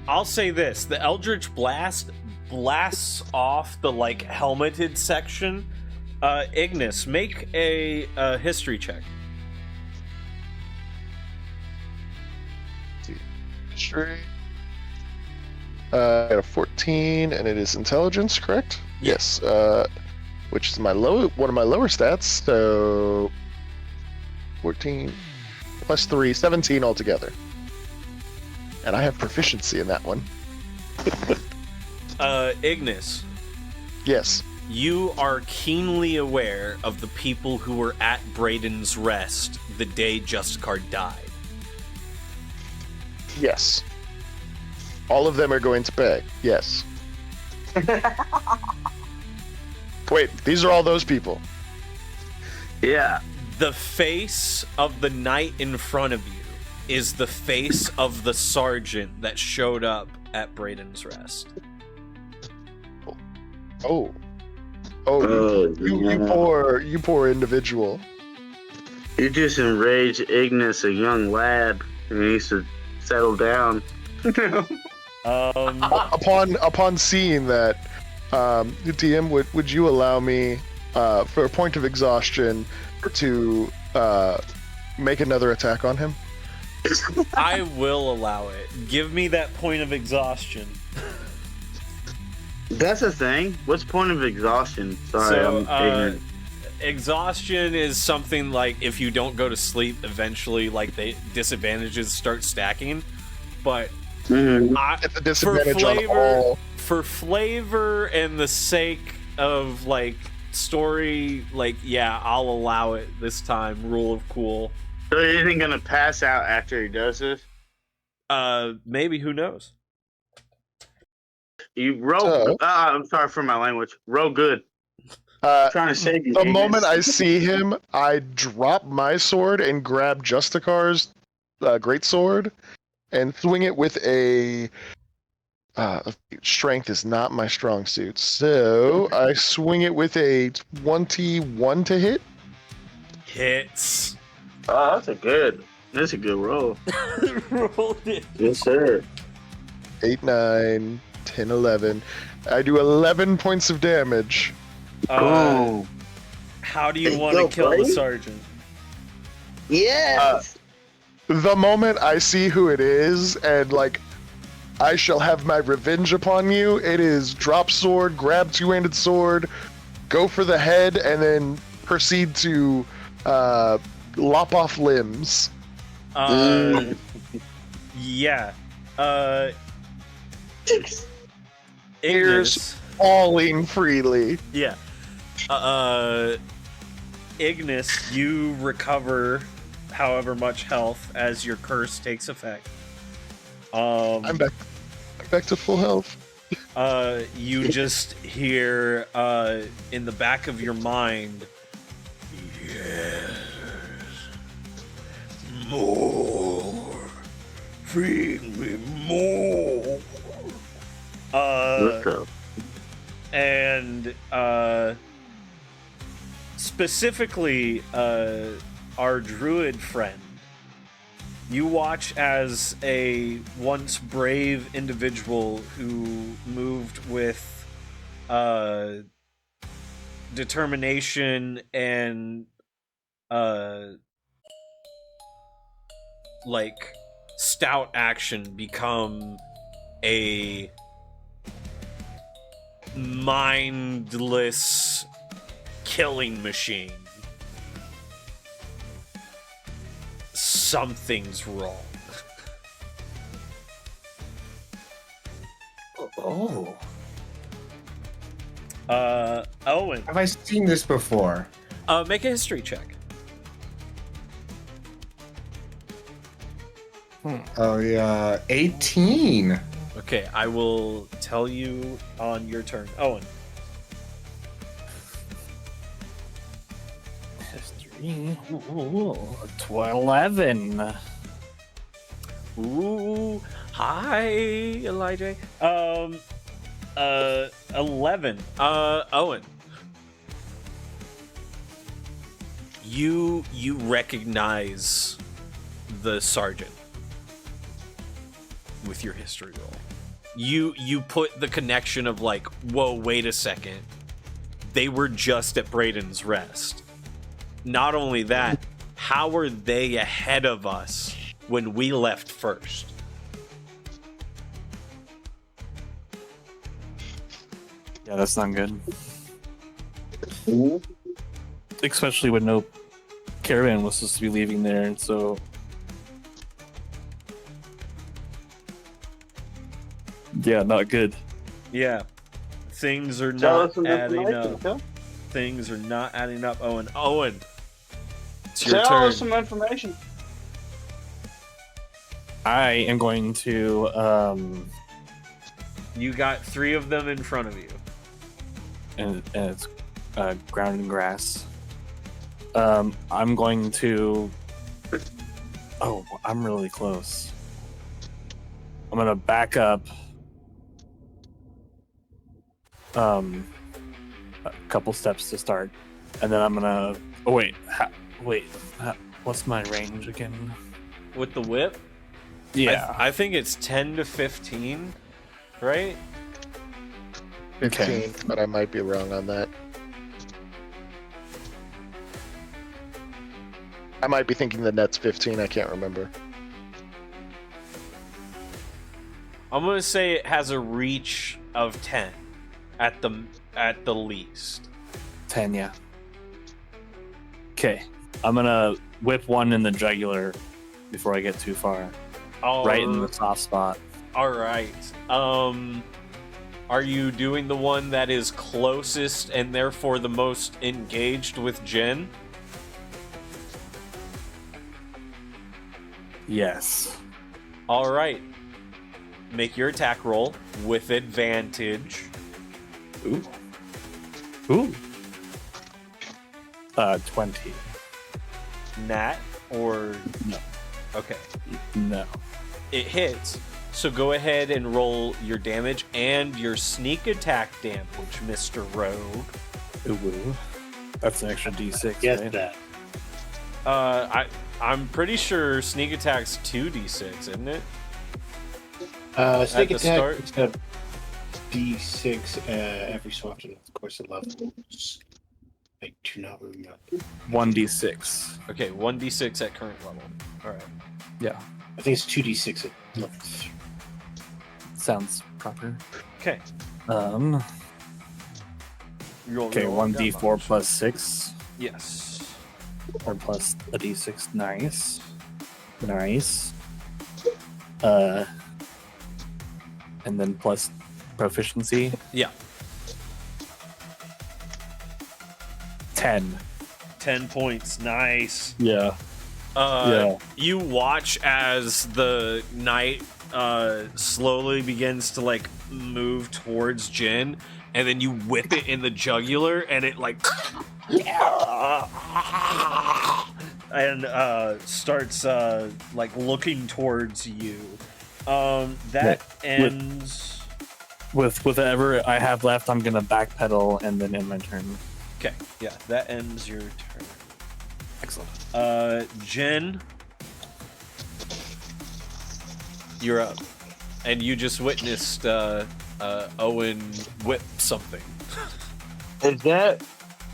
I'll say this: the Eldritch Blast blasts off the like helmeted section. Ignis, make a history check. History. I got a 14, and it is intelligence, correct? Yes. Which is one of my lower stats. So 14 plus 3, 17 altogether. And I have proficiency in that one. Ignis, Yes. you are keenly aware of the people who were at Braden's Rest the day Justicar died. Yes. All of them are going to pay. Yes. Wait, these are all those people. Yeah. The face of the knight in front of you is the face of the sergeant that showed up at Braden's Rest. Oh. Oh, You poor individual. You just enraged Ignis, a young lad, and he needs to settle down. Upon seeing that, DM, would you allow me, for a point of exhaustion, to make another attack on him? I will allow it. Give me that point of exhaustion. That's a thing. What's point of exhaustion? Sorry, I'm ignorant. Exhaustion is something like if you don't go to sleep, eventually, like the disadvantages start stacking. But It's a disadvantage on all. for flavor and the sake of like story, like yeah, I'll allow it this time. Rule of cool. So he isn't gonna pass out after he does this? Maybe, who knows? You roll. So- I'm sorry for my language. Roll good. Trying to save you. The Ignis. moment I see him, I drop my sword and grab Justicar's great sword and swing it with a. Strength is not my strong suit, so I swing it with a 21 to hit. Hits. Oh, that's a good roll. Rolled it. Yes, sir. 8, 9, 10, 11. I do 11 points of damage. Oh. How do you Hey, want to go, kill the buddy. sergeant? Yes. The moment I see who it is, and like, I shall have my revenge upon you, it is drop sword, grab two-handed sword, go for the head, and then proceed to lop off limbs. Yeah. Ears Ignis. falling freely. Yeah. Ignis, you recover however much health as your curse takes effect. I'm back to full health. You just hear in the back of your mind, yes, more, feed me more. What's up? And specifically, our druid friend, you watch as a once brave individual who moved with determination and like stout action become a mindless killing machine. Something's wrong. Oh. Owen, Have I seen this before? make a history check. Oh yeah, 18. Okay, I will tell you on your turn. Owen. History. 11. Ooh, hi, Elijah. 11. Owen. You recognize the sergeant with your history roll. You put the connection of like, whoa, wait a second. They were just at Braden's Rest. Not only that, how are they ahead of us when we left first? Yeah, that's not good. Especially when no caravan was supposed to be leaving there, and so yeah, not good. Yeah. Things are Tell not us some adding information, up. Phil. Things are not adding up, Owen. Owen, it's your Tell turn. us some information. I am going to You got 3 of them in front of you. and it's ground and grass. I'm going to. Oh, I'm really close. I'm gonna back up. A couple steps to start, and then I'm gonna. Oh wait, what's my range again? With the whip? Yeah. I think it's 10 to 15, right? 15, Okay. but I might be wrong on that. I might be thinking the net's 15. I can't remember. I'm gonna say it has a reach of 10 at the least. 10, yeah. Okay, I'm gonna whip one in the jugular before I get too far. Right in the soft spot. All right. Are you doing the one that is closest and therefore the most engaged with Jen? Yes. All right. Make your attack roll with advantage. Ooh. 20. Nat or No. Okay. No. It hits. So go ahead and roll your damage and your sneak attack damage, Mr. Rogue. Ooh. That's an extra D6. Get right? that. I'm pretty sure sneak attack's 2d6, isn't it? Sneak the attack start? is a D6 every so often, of course, the levels. I do not remember. 1d6. Okay, 1d6 at current level. All right. Yeah. I think it's 2D6 at level 3. Sounds proper. Okay. Okay, Roll 1d4 damage. plus 6. Yes. Or plus a d6. Nice. Nice. And then plus proficiency. Yeah. 10. 10 points. Nice. Yeah. Yeah. You watch as the knight slowly begins to like move towards Jin, and then you whip it in the jugular, and it like and starts like looking towards you. That ends. With whatever I have left, I'm gonna backpedal and then end my turn. Okay, yeah, that ends your turn. Excellent. Jen, you're up, and you just witnessed Owen whip something. Is that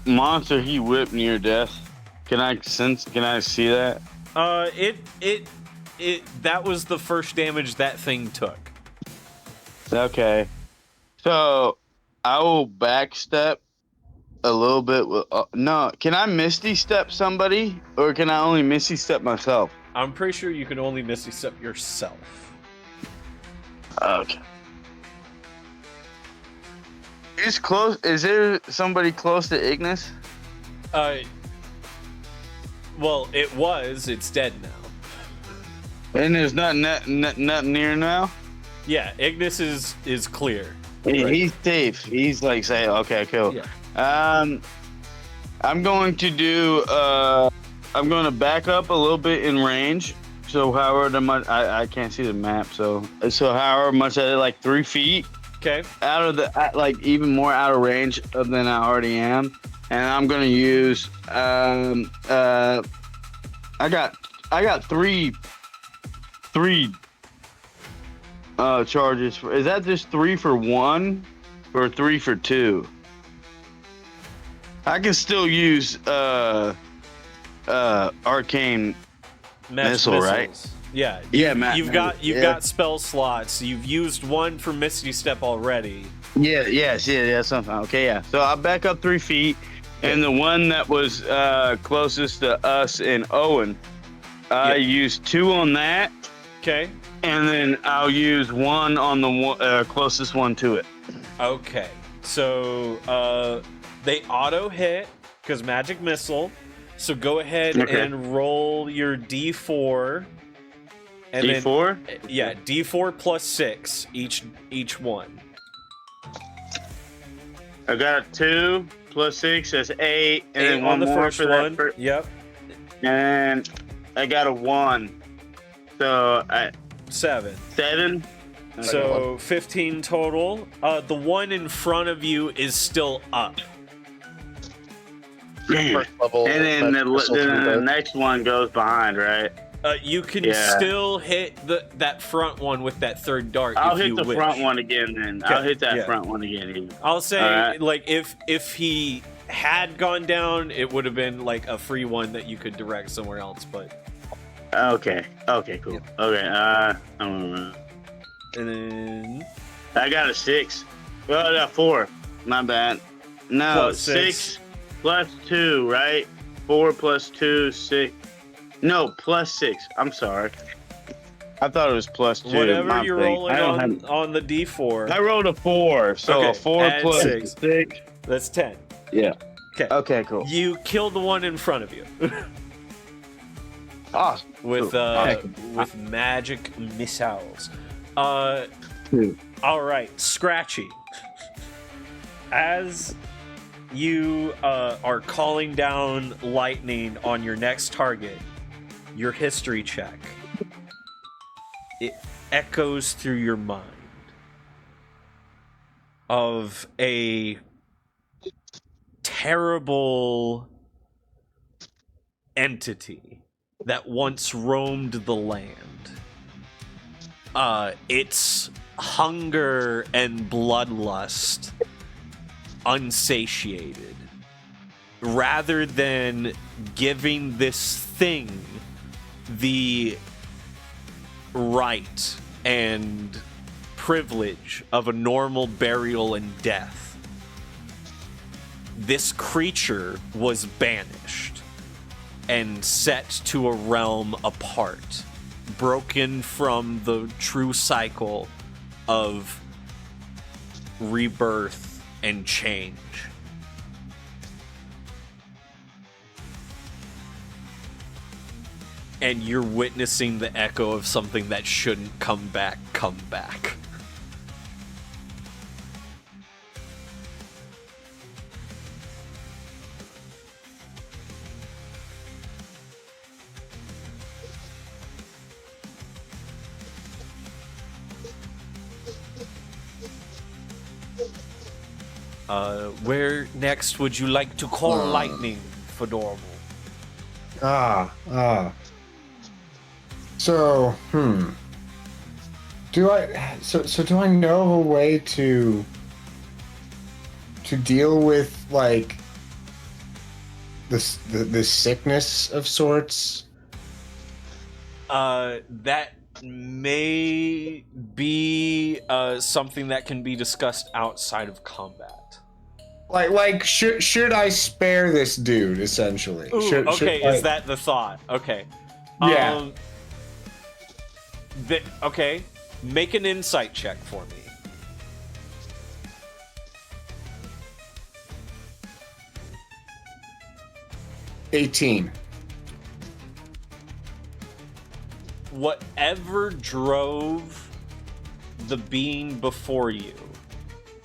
monster he whipped near death? Can I see that? It that was the first damage that thing took. Okay. So I will backstep a little bit with no. Can I misty step somebody, or can I only misty step myself? I'm pretty sure you can only misty step yourself. Okay. Is close? Is there somebody close to Ignis? Well, it was. It's dead now. And there's nothing near now. Yeah, Ignis is clear. He's safe. He's like saying, okay, cool. Yeah. I'm going to do. I'm going to back up a little bit in range. So however much I can't see the map. So however much like 3 feet Okay. out of the like even more out of range than I already am, and I'm going to use. I got three charges. Is that just 3 for 1 or 3 for 2? I can still use arcane missile, right? Yeah. Yeah, You've got spell slots. You've used one for Misty Step already. Yeah, something. Okay, yeah. So I'll back up 3 feet, and the one that was closest to us and Owen, I used 2 on that. Okay. And then I'll use 1 on the closest one to it. Okay. So they auto hit because magic missile. So go ahead and roll your D4. And D4? Then, yeah, D4 plus 6 each one. I got a 2 plus 6, that's 8, and then on one the more first for one. that. Yep. And I got a 1. So 7. 7. So 15 total. The one in front of you is still up. First level. And then the next one goes behind, right? You can still hit that front one with that third dart. I'll if hit you the wish. front one again then. Okay. I'll hit that Yeah. front one again. I'll say, Alright. like, if he had gone down, it would have been like a free one that you could direct somewhere else. But Okay, cool. Yep. Okay, and then I got a 6. Well, I got 4. My bad. No, Plus 6 plus 2, right? 4 plus 2, 6. No, plus 6. I'm sorry. I thought it was plus 2. whatever My you're thing. rolling I don't have- on the D4, I rolled a 4, so Okay, a 4 add plus 6. 6. that's 10. Yeah. Okay. Okay, cool. You killed the one in front of you Awesome. with with magic missiles. All right, Scratchy. As you are calling down lightning on your next target, your history check, it echoes through your mind of a terrible entity that once roamed the land. Its hunger and bloodlust unsatiated. Rather than giving this thing the right and privilege of a normal burial and death, this creature was banished and set to a realm apart, broken from the true cycle of rebirth and change. And you're witnessing the echo of something that shouldn't come back. Where next would you like to call lightning, Fedormal? So, do I know of a way to deal with like the sickness of sorts? That may be something that can be discussed outside of combat. Like should I spare this dude essentially? Ooh, Should is that the thought? Okay. Yeah. Okay. Make an insight check for me. $18. Whatever drove the being before you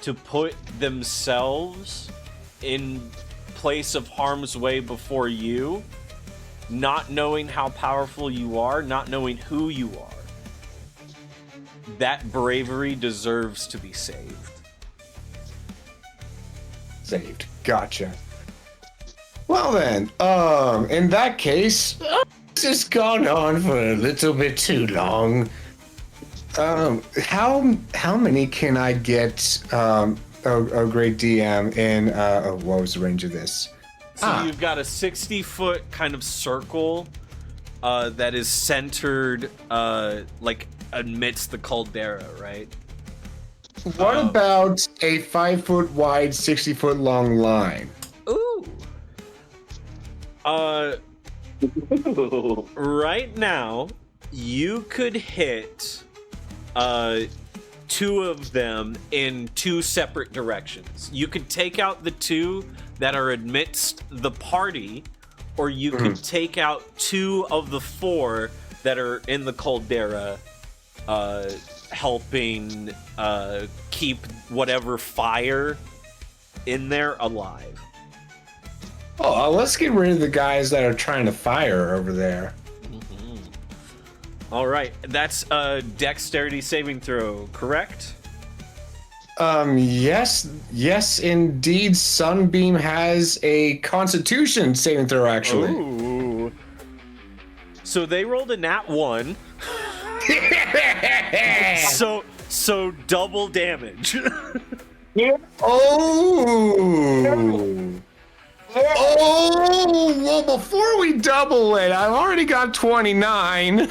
to put themselves in place of harm's way before you, not knowing how powerful you are, not knowing who you are, that bravery deserves to be saved. Saved. Gotcha. Well then, in that case, this has gone on for a little bit too long. How many can I get a great DM in what was the range of this? So you've got a 60-foot kind of circle that is centered like amidst the caldera, right? What about a 5-foot wide, 60-foot long line? Ooh. Right now, you could hit 2 of them in 2 separate directions. You could take out the 2 that are amidst the party, or you could take out 2 of the 4 that are in the caldera, helping keep whatever fire in there alive. Oh, let's get rid of the guys that are trying to fire over there. All right, that's a dexterity saving throw, correct? Yes, indeed. Sunbeam has a Constitution saving throw, actually. Ooh. So they rolled a nat 1. So double damage. Oh! Oh! Well, before we double it, I've already got 29.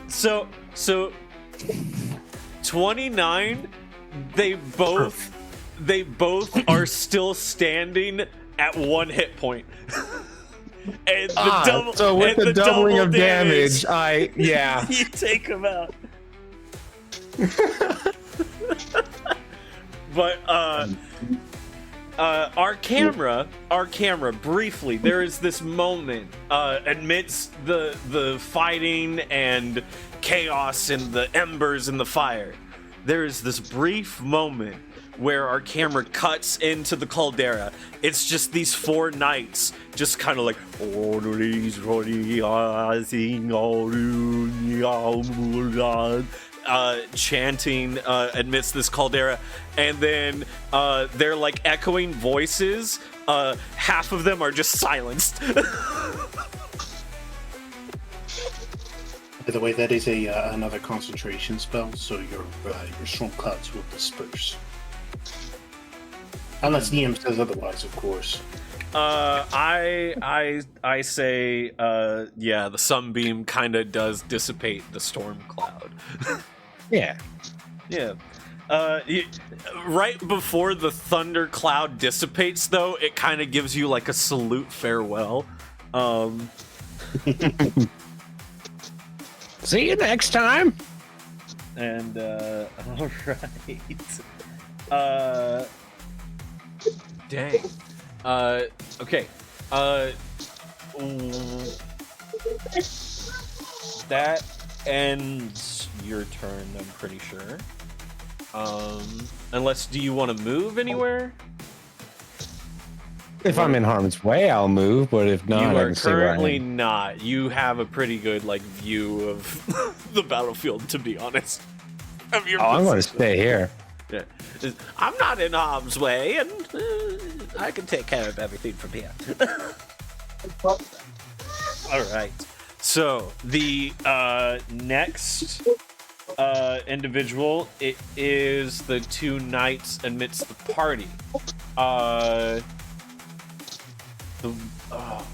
So 29. They both are still standing at 1 hit point. And the so with the doubling of damage, you take them out. But our camera, briefly, there is this moment amidst the fighting and chaos and the embers and the fire. There is this brief moment where our camera cuts into the caldera. It's just these 4 knights just kind of like chanting amidst this caldera, and then they're like echoing voices. Half of them are just silenced. By the way, that is another concentration spell, so your storm clouds will disperse. Unless DM says otherwise, of course. I say, the sunbeam kind of does dissipate the storm cloud. Yeah. Yeah. Right before the thunder cloud dissipates, though, it kind of gives you like a salute farewell. See you next time. And all right. Dang. Okay. That ends your turn, I'm pretty sure. Unless, do you want to move anywhere? If I'm in harm's way, I'll move, but if not, You I are can stay where I currently am. not. You have a pretty good view of the battlefield, to be honest. Of your I'm going to position. stay here. Yeah. I'm not in harm's way, and I can take care of everything from here. All right. So the next individual, it is the 2 knights amidst the party.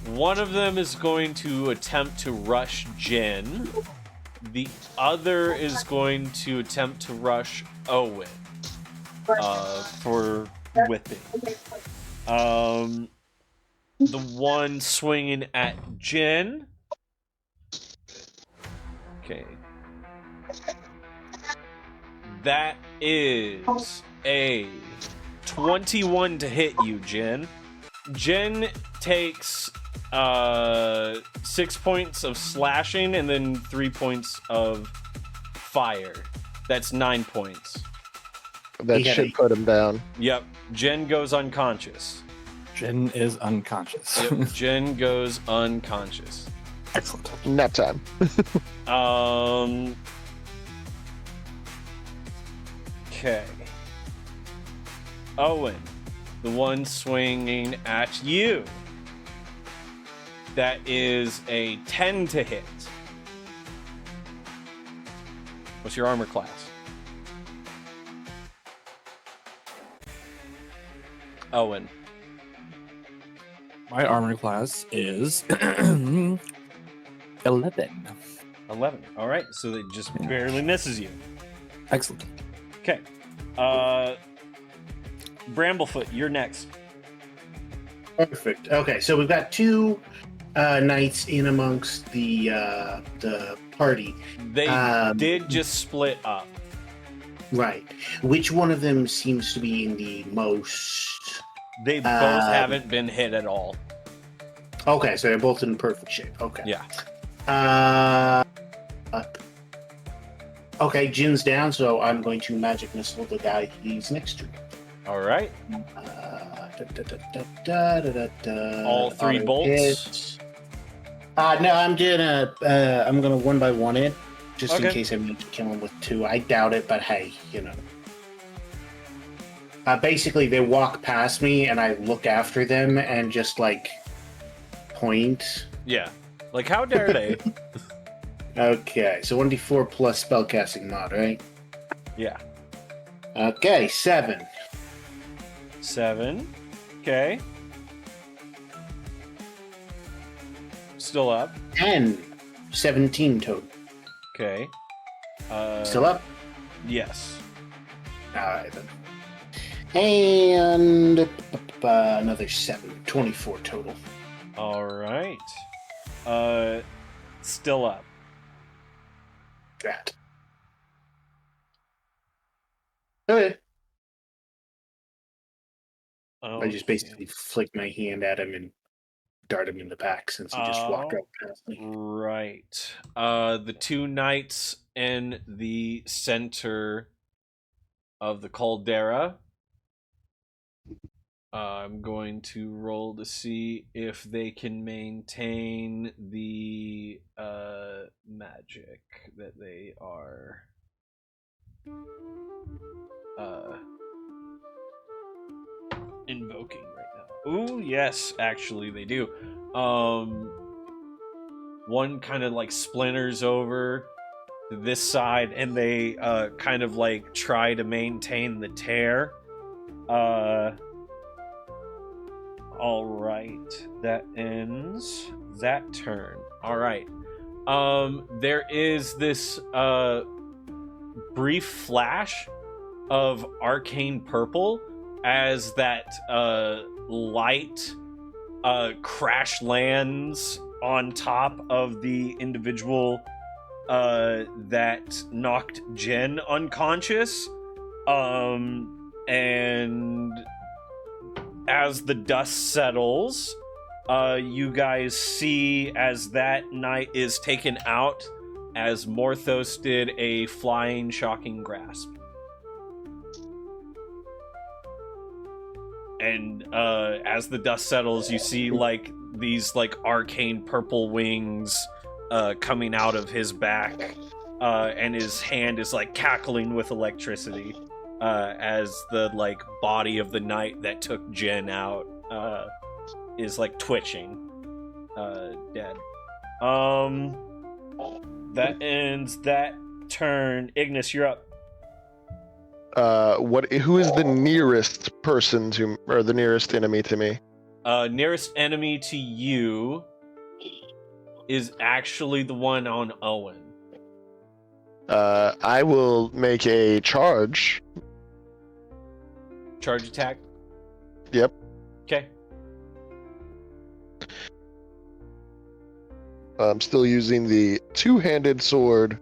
One of them is going to attempt to rush Jin. The other is going to attempt to rush Owen for whipping. The one swinging at Jin. Okay. That is a 21 to hit you, Jin. Jin takes 6 points of slashing and then 3 points of fire. That's 9 points. That He had should a- put him down. Yep. Jen goes unconscious. Jen is unconscious. Yep. Jen goes unconscious. Excellent. Nap time. Okay. Owen, the one swinging at you. That is a 10 to hit. What's your armor class? Owen. My armor class is 11. 11. All right, so it just barely misses you. Excellent. Okay. Bramblefoot, you're next. Perfect. Okay, so we've got two knights in amongst the party. They Um, did just split up. Right. Which one of them seems to be in the most? They both haven't been hit at all. Okay, so they're both in perfect shape. Okay. Yeah. Okay, Jin's down, so I'm going to magic missile the guy he's next to. All right. All All three bolts? No, I'm gonna one by one it, just in Okay. case I need to kill him with two. I doubt it, but hey, you know. Basically, they walk past me, and I look after them and just like point. Yeah. Like, how dare they? Okay, so 1d4 plus spellcasting mod, right? Yeah. Okay, 7. 7. Okay. Still up. 10. 17 total. Okay. Still up? Yes. Alright then. And another 7. 24 total. All right. Still up. Drat. Okay. I just basically flick my hand at him and dart him in the back since he just walked Oh. right past me. Right. The two knights in the center of the caldera. I'm going to roll to see if they can maintain the magic that they are invoking right now. Ooh, yes, actually they do. One kind of like splinters over to this side, and they kind of like try to maintain the tear. All right, that ends that turn. All right. There is this brief flash of arcane purple as that light crash lands on top of the individual that knocked Jen unconscious. And as the dust settles, you guys see as that knight is taken out, as Morthos did a flying, shocking grasp. And as the dust settles, you see like these like arcane purple wings coming out of his back, and his hand is like cackling with electricity as the like body of the knight that took Jen out is like twitching, dead. That ends that turn. Ignis, you're up. Who is the nearest person to, or the nearest enemy to me? Nearest enemy to you is actually the one on Owen. I will make a charge. Charge attack? Yep. Okay. I'm still using the two-handed sword.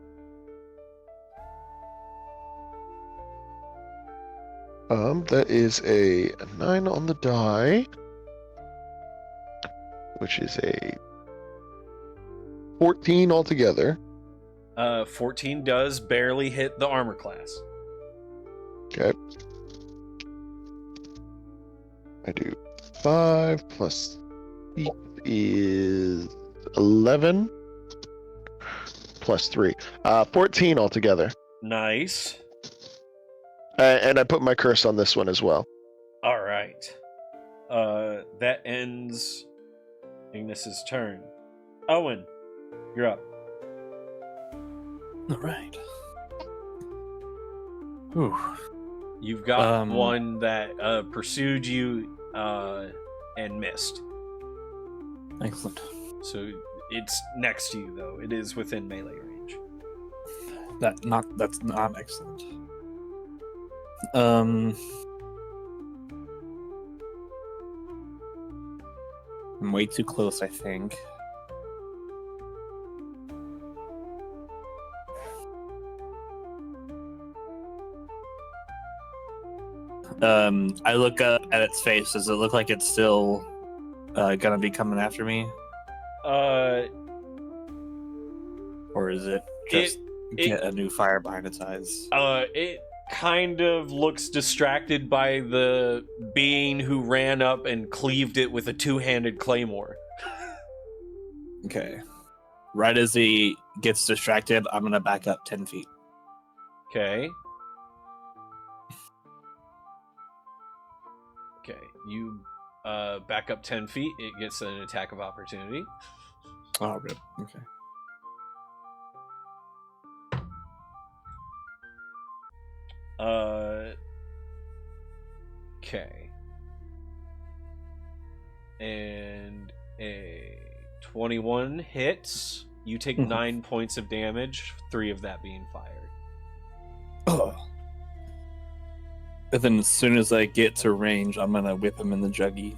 That is a 9 on the die, which is a 14 altogether. 14 does barely hit the armor class. Okay. I do 5 plus 8 is 11 plus 3. 14 altogether. Nice. And I put my curse on this one as well. All right. That ends Ignis's turn. Owen, you're up. All right. Ooh. You've got one that pursued you and missed. Excellent. So it's next to you, though. It is within melee range. That's not excellent. I'm way too close, I think. I look up at its face. Does it look like it's still gonna be coming after me? Or is it just get a new fire behind its eyes? It kind of looks distracted by the being who ran up and cleaved it with a two-handed claymore. Okay. Right as he gets distracted, I'm gonna back up 10 feet. Okay. Okay, you back up 10 feet. It gets an attack of opportunity. Oh, rip. Okay. Okay. And a 21 hits. You take 9 points of damage, 3 of that being fired. Oh. And then as soon as I get to range, I'm gonna whip him in the juggy.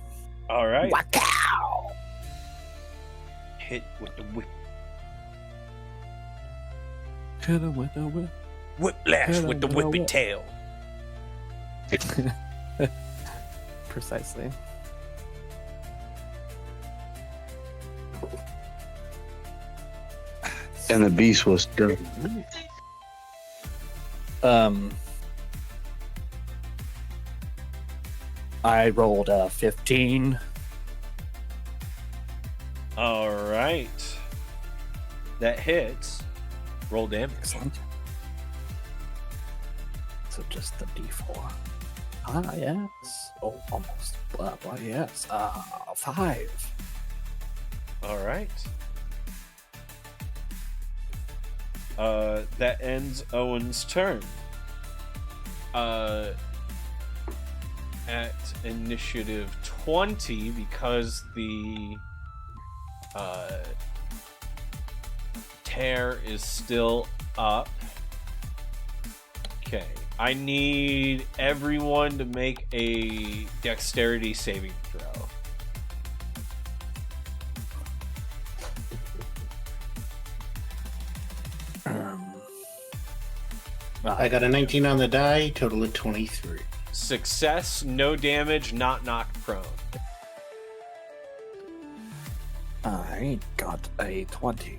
All right. Wow! Hit with the whip. Hit him with the whip. Whiplash with the whippy whip. tail. Precisely. And the beast was done. I rolled a 15. All right. That hits. Roll damage. Excellent. So just the D4. Ah, yes. Oh, almost. Yes. 5. All right. That ends Owen's turn. At initiative 20, because the tear is still up. Okay. I need everyone to make a dexterity saving throw. I got a 19 on the die, total of 23. Success, no damage, not knocked prone. I got a 20.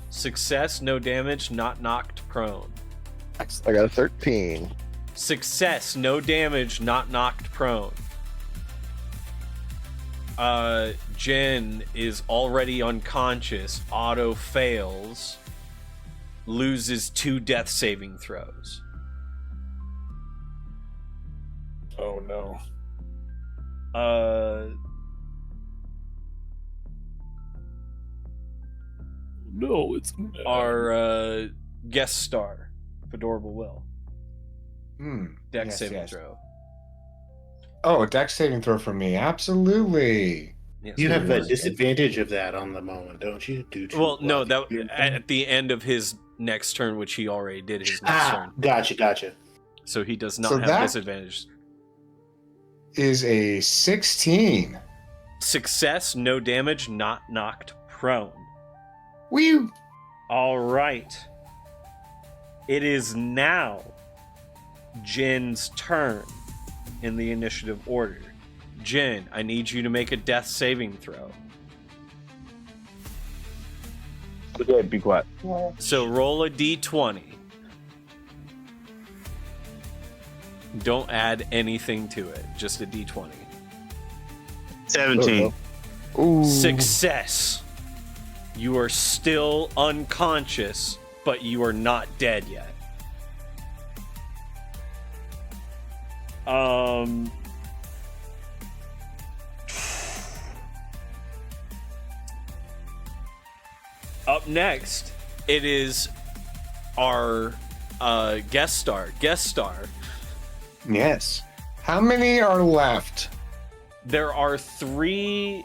Success, no damage, not knocked prone. Excellent. I got a 13. Success, no damage, not knocked prone. Jen is already unconscious, auto fails, loses 2 death saving throws. Oh no. No, it's Our guest star, Fedorable Will. Dex Yes, saving yes. throw. Oh, dex saving throw for me. Absolutely. Yes, You have it a was. disadvantage of that on the moment, don't you? Due to Well, no, that your- at the end of his next turn, which he already did his next turn, Gotcha. so he does not So have that- disadvantage. Is a 16. Success, no damage, not knocked prone. Wee. All right. It is now Jin's turn in the initiative order. Jin, I need you to make a death saving throw. Yeah, be quiet. So roll a d20. Don't add anything to it. Just a d20. 17. Ooh. Success. You are still unconscious, but you are not dead yet. Up next, it is our guest star. Yes. How many are left? There are 3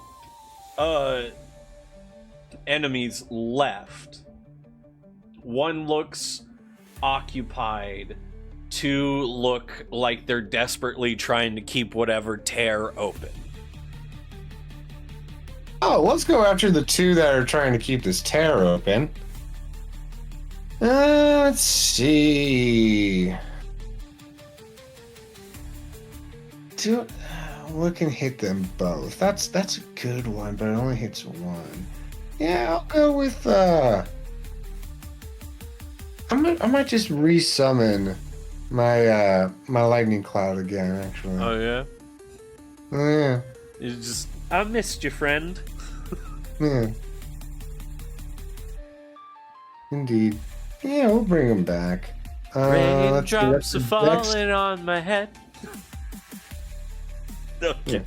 enemies left. One looks occupied. 2 look like they're desperately trying to keep whatever tear open. Oh, let's go after the 2 that are trying to keep this tear open. Let's see. What can hit them both? That's a good one, but it only hits one. Yeah, I'll go with I might just resummon my my lightning cloud again, actually. Oh yeah? Oh, yeah. You just I missed you, friend. Yeah. Indeed. Yeah, we'll bring him back. Raindrops are falling on my head. Okay.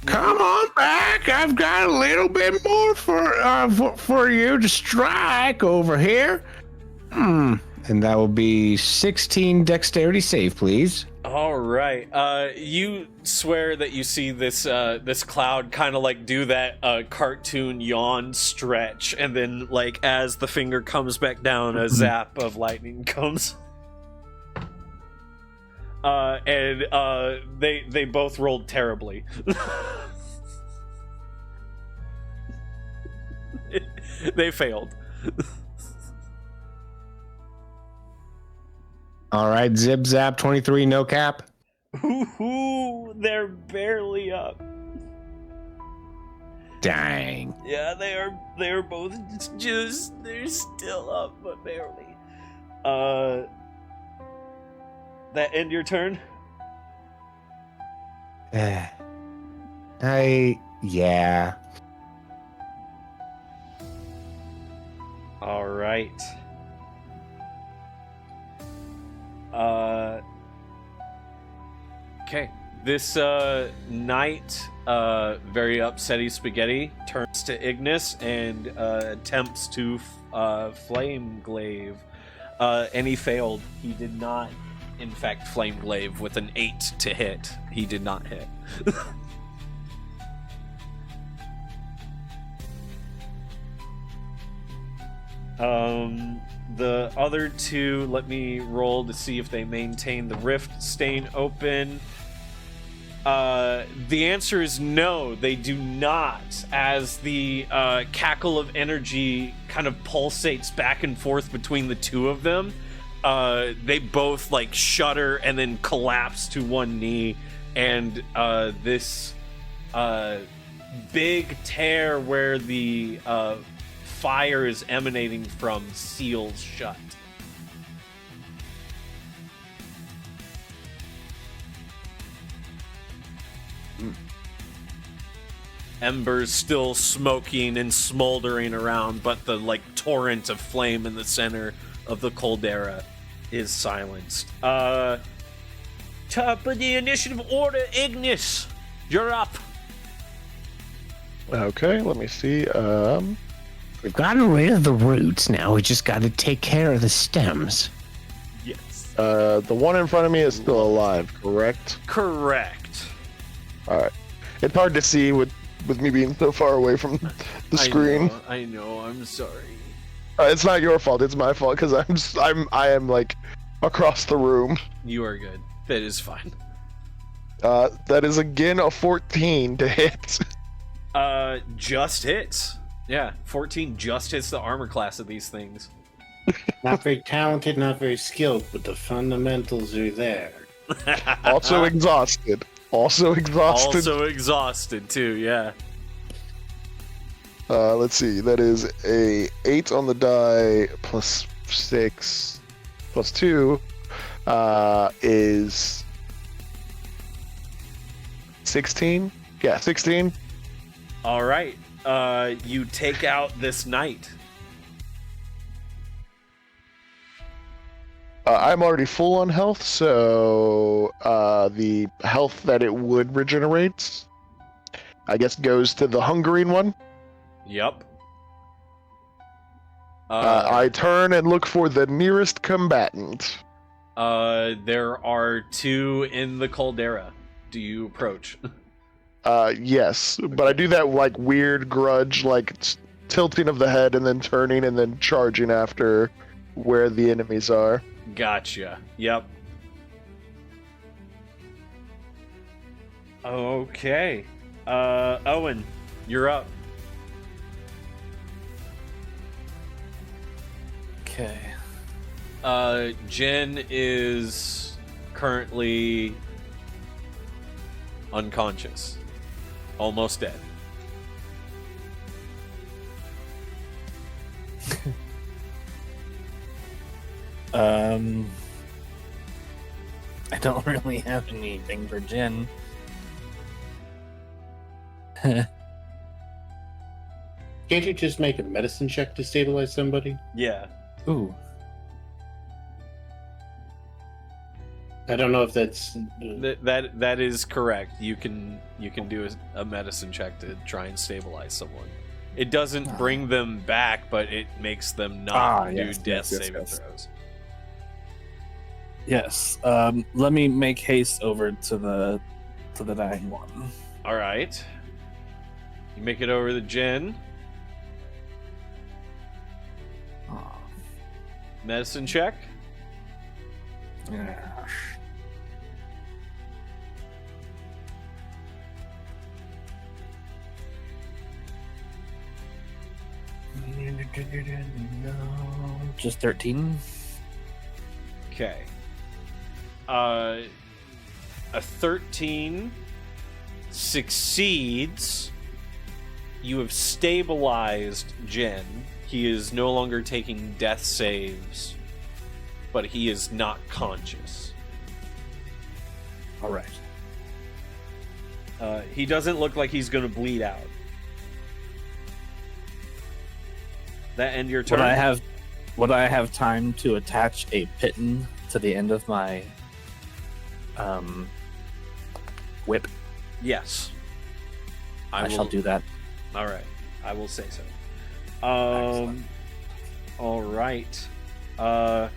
Come on back. I've got a little bit more for you to strike over here. And that will be 16 dexterity save, please. All right. You swear that you see this this cloud kind of like do that cartoon yawn stretch, and then like as the finger comes back down, a zap of lightning comes. And they both rolled terribly. They failed. All right, zip zap 23, no cap. Ooh, they're barely up. Dang. Yeah, they are both just they're still up, but barely. That end your turn? Yeah. All right. Okay. This knight, very upsetty spaghetti, turns to Ignis and attempts to flame glaive. And he failed. He did not, in fact, flame glaive with an 8 to hit. He did not hit. The other 2, let me roll to see if they maintain the rift staying open. The answer is no, they do not, as the cackle of energy kind of pulsates back and forth between the 2 of them. They both like shudder and then collapse to one knee, and this big tear where the fire is emanating from seals shut. Embers still smoking and smoldering around, but the like torrent of flame in the center of the caldera is silenced. Top of the initiative order, Ignis, you're up. Okay, let me see. We've gotten rid of the roots. Now we just got to take care of the stems. Yes. The one in front of me is still alive, correct? Correct. All right. It's hard to see with me being so far away from the screen. I know. I'm sorry. It's not your fault. It's my fault because I am like across the room. You are good. That is fine. That is again a 14 to hit. Just hits. Yeah, 14 just hits the armor class of these things. Not very talented, not very skilled, but the fundamentals are there. Also exhausted. Also exhausted. Also exhausted too. Yeah. Let's see. That is a 8 on the die plus 6 plus 2 is 16. Yeah, 16. All right. You take out this knight. I'm already full on health, so the health that it would regenerate, I guess, goes to the Hungarian one. Yep. I turn and look for the nearest combatant. There are 2 in the caldera. Do you approach? Yes, but I do that like weird grudge, like tilting of the head and then turning and then charging after where the enemies are. Gotcha. Yep. Okay. Owen, you're up. Okay. Jen is currently unconscious. Almost dead. I don't really have anything for Jin. Can't you just make a medicine check to stabilize somebody? Yeah. Ooh. I don't know if that's That is correct. You can do a medicine check to try and stabilize someone. It doesn't bring them back, but it makes them not do death saving throws. Yes. Let me make haste over to the dying one. All right. You make it over to Jen. Medicine check. Yeah. Just 13. Okay. A 13 succeeds. You have stabilized Jen. He is no longer taking death saves, but he is not conscious. All right. He doesn't look like he's going to bleed out. That end your turn? Would I have time to attach a piton to the end of my whip? Yes. I shall do that. All right. I will say so. Excellent. All right. Okay.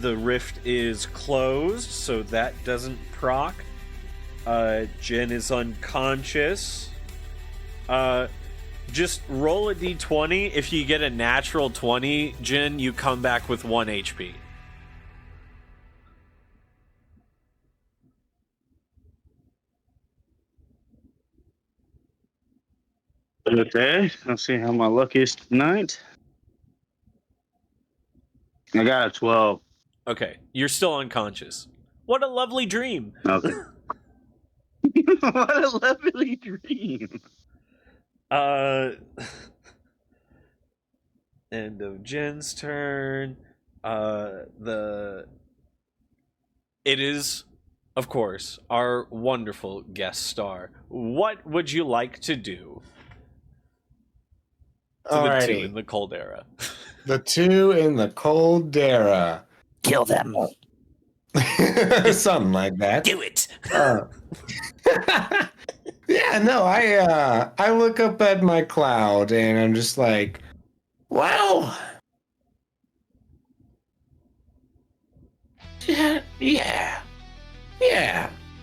The rift is closed, so that doesn't proc. Jen is unconscious. Just roll a d20. If you get a natural 20, Jen, you come back with 1 HP. Okay, let's see how my luck is tonight. I got a 12. Okay, you're still unconscious. What a lovely dream. Okay. What a lovely dream. End of Jen's turn. It is, of course, our wonderful guest star. What would you like to do to the 2 in the caldera? The 2 in the caldera. Kill them. Something like that. Do it. Yeah, no, I look up at my cloud and I'm just like, well, yeah.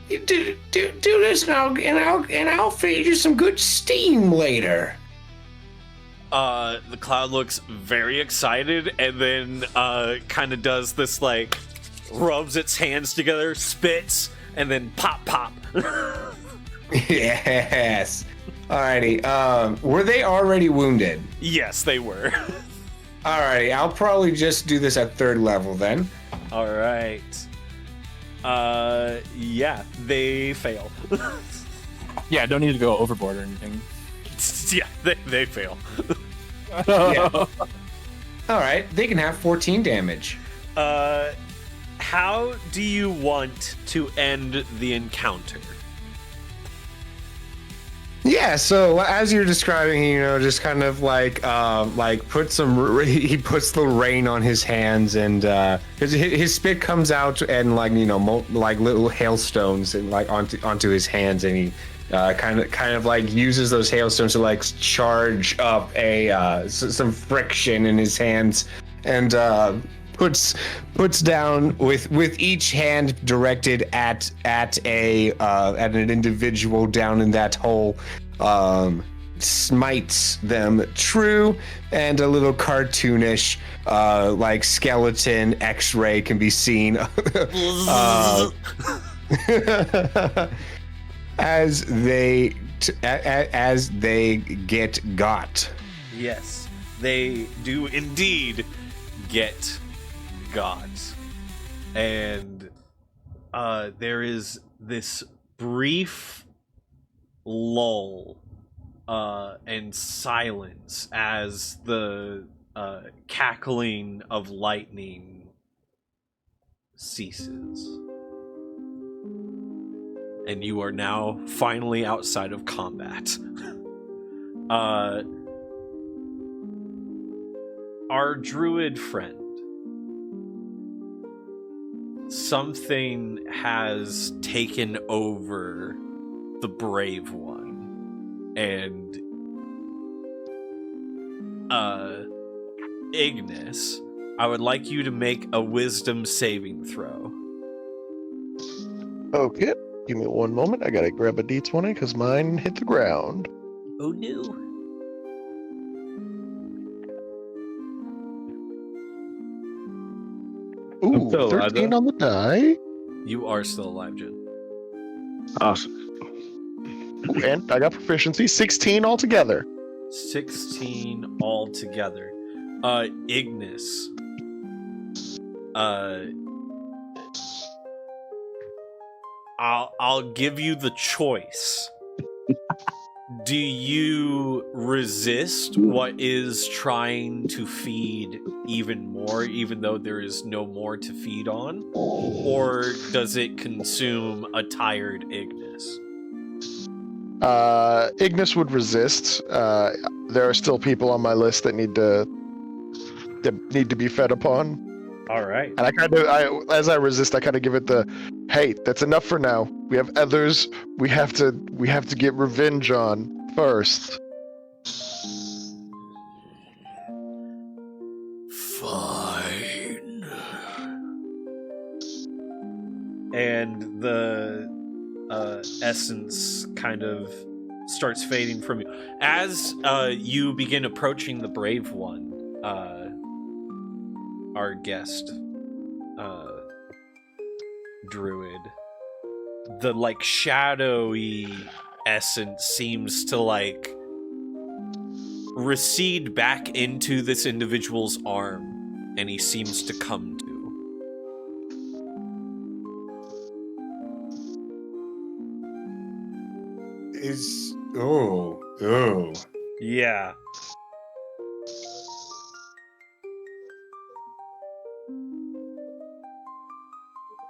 You do this and I'll feed you some good steam later. The cloud looks very excited and then kind of does this, like, rubs its hands together, spits, and then pop. Yes. Alrighty. Were they already wounded? Yes, they were. Alrighty. I'll probably just do this at 3rd level then. All right. Yeah, they fail. Yeah, don't need to go overboard or anything. Yeah, they fail. Yeah. All right, they can have 14 damage. How do you want to end the encounter? Yeah, so as you're describing, just kind of like puts he puts the rain on his hands, and his spit comes out and like little hailstones and like onto his hands, and he kind of like uses those hailstones to like charge up some friction in his hands, and puts down with each hand directed at an individual down in that hole, smites them true, and a little cartoonish like skeleton X-ray can be seen as they get got. Yes, they do indeed get gods, and there is this brief lull and silence as the cackling of lightning ceases, and you are now finally outside of combat. Our druid friend, something has taken over the brave one, and Ignis, I would like you to make a wisdom saving throw. Okay, give me one moment. I gotta grab a d20 because mine hit the ground. Oh no. Ooh, still alive, 13 though. on the die. You are still alive, Jen. Awesome. Ooh, and I got proficiency, 16 altogether. 16 altogether. Ignis. I'll give you the choice. Do you resist what is trying to feed even more, even though there is no more to feed on? Or does it consume a tired Ignis? Ignis would resist. There are still people on my list that need to be fed upon. All right. And as I resist, I kind of give it the, hey, that's enough for now. We have others. We have to get revenge on first. Fine. And the essence kind of starts fading from you as you begin approaching the brave one. Our guest, druid, the like shadowy essence seems to like recede back into this individual's arm, and he seems to come to. Yeah.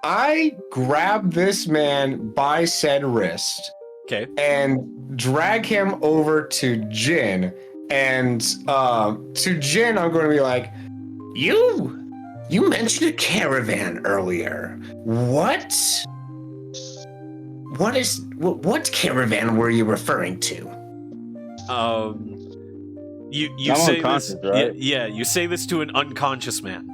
I grab this man by said wrist Okay. and drag him over to Jin. And to Jin, I'm going to be like, you mentioned a caravan earlier. What caravan were you referring to? You I'm say unconscious, this, right? yeah, you say this to an unconscious man.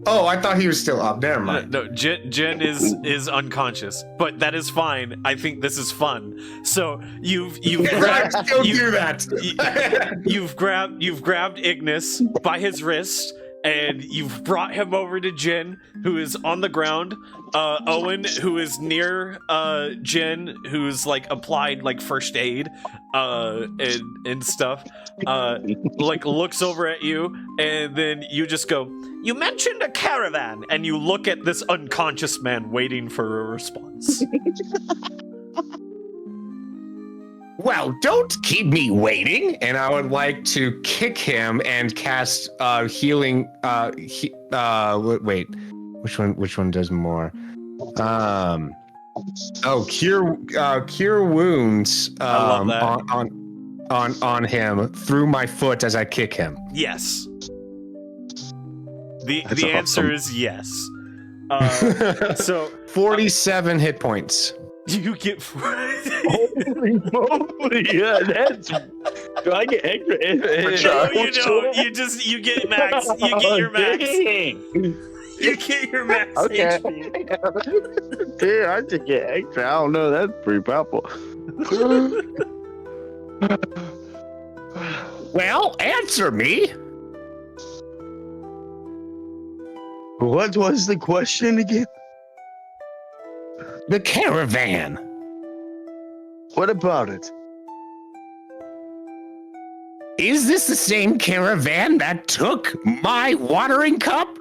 Oh, I thought he was still up. Never mind. No, Jen is unconscious, but that is fine. I think this is fun. So you've grabbed Don't do that. you've grabbed Ignis by his wrist, and you've brought him over to Jen, who is on the ground. Owen, who is near Jen, who's like applied like first aid and stuff, like looks over at you, and then you just go, "You mentioned a caravan," and you look at this unconscious man waiting for a response. Well, don't keep me waiting. And I would like to kick him and cast healing. Wait, which one does more? Cure wounds. I love that. On him through my foot as I kick him. Yes. The That's answer awesome. is yes. So 47 hit points. you get. Holy moly! Yeah, that's. Do I get extra? No, you don't. You get max. You get your max. Dang. You get your max Okay. HP. Yeah, I just get extra. I don't know. That's pretty powerful. Well, answer me. What was the question again? The caravan. What about it? Is this the same caravan that took my watering cup?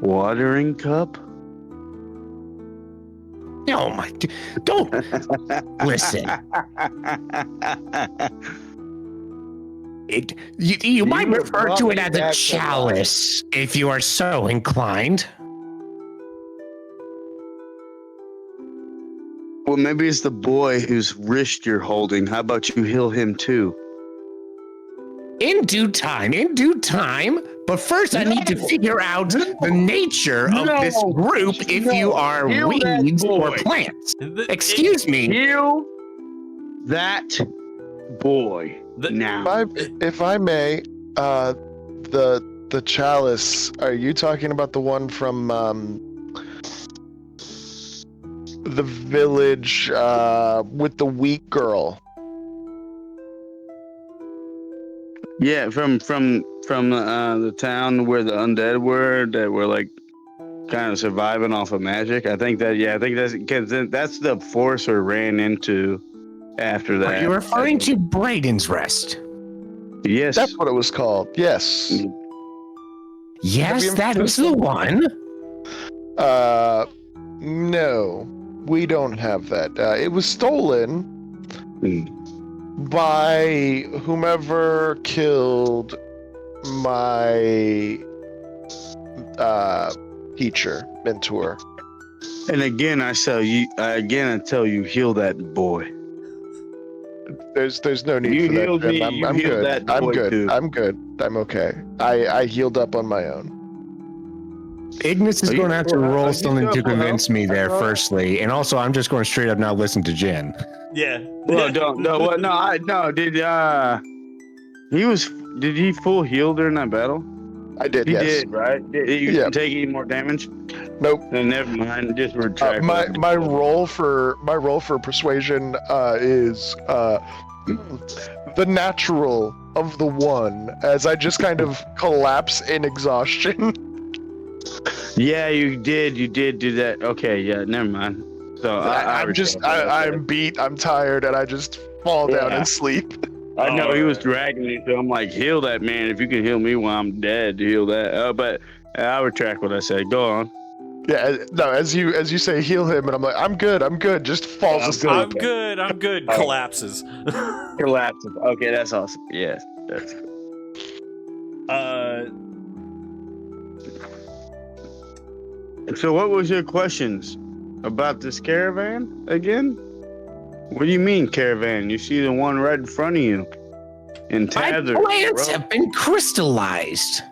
Watering cup? Oh my! Don't listen. You might were refer to it probably as a back chalice if you are so inclined. Well, maybe it's the boy whose wrist you're holding. How about you heal him too? In due time. But first, I need to figure out the nature of this group if you are Heal that weeds or boy. plants. Excuse me. Heal that boy now. If I may, the chalice. Are you talking about the one from the village with the weak girl? Yeah, from the town where the undead were that were like kind of surviving off of magic. I think that's because that's the force we ran into after that. Are you referring to Braden's Rest? Yes. That's what it was called. Yes. Yes, that is the one. No, we don't have that. It was stolen by whomever killed my teacher, mentor. And again, I tell you, heal that boy. There's no need You for that. healed Jim. me, I'm you healed good. that I'm boy good. too. I'm good. I'm okay. I healed up on my own. Ignis is Are going you to have to sure? Are roll you something sure to for convince help? me there, firstly. And also, I'm just going to straight up now listen to Jin. Yeah. Well, don't. No, what? No. Did he full heal during that battle? I did. He Yes. did, right? You Yeah. didn't take any more damage? Nope. Then never mind. Just retract. My roll for persuasion is the natural of the one, as I just kind of collapse in exhaustion. Yeah, you did do that. Okay, yeah, never mind. So I'm beat, I'm tired, and I just fall down Yeah. and sleep. I know he was dragging me, so I'm like, heal that man. If you can heal me while I'm dead, heal that. But I retract what I said. Go on. Yeah, no, as you say, heal him, and I'm like, I'm good, just falls asleep. I'm good. Collapses. Collapses. Okay, that's awesome. Yes, that's good. So what was your questions about this caravan again? What do you mean caravan? You see the one right in front of you. In My Tather. plans have been crystallized.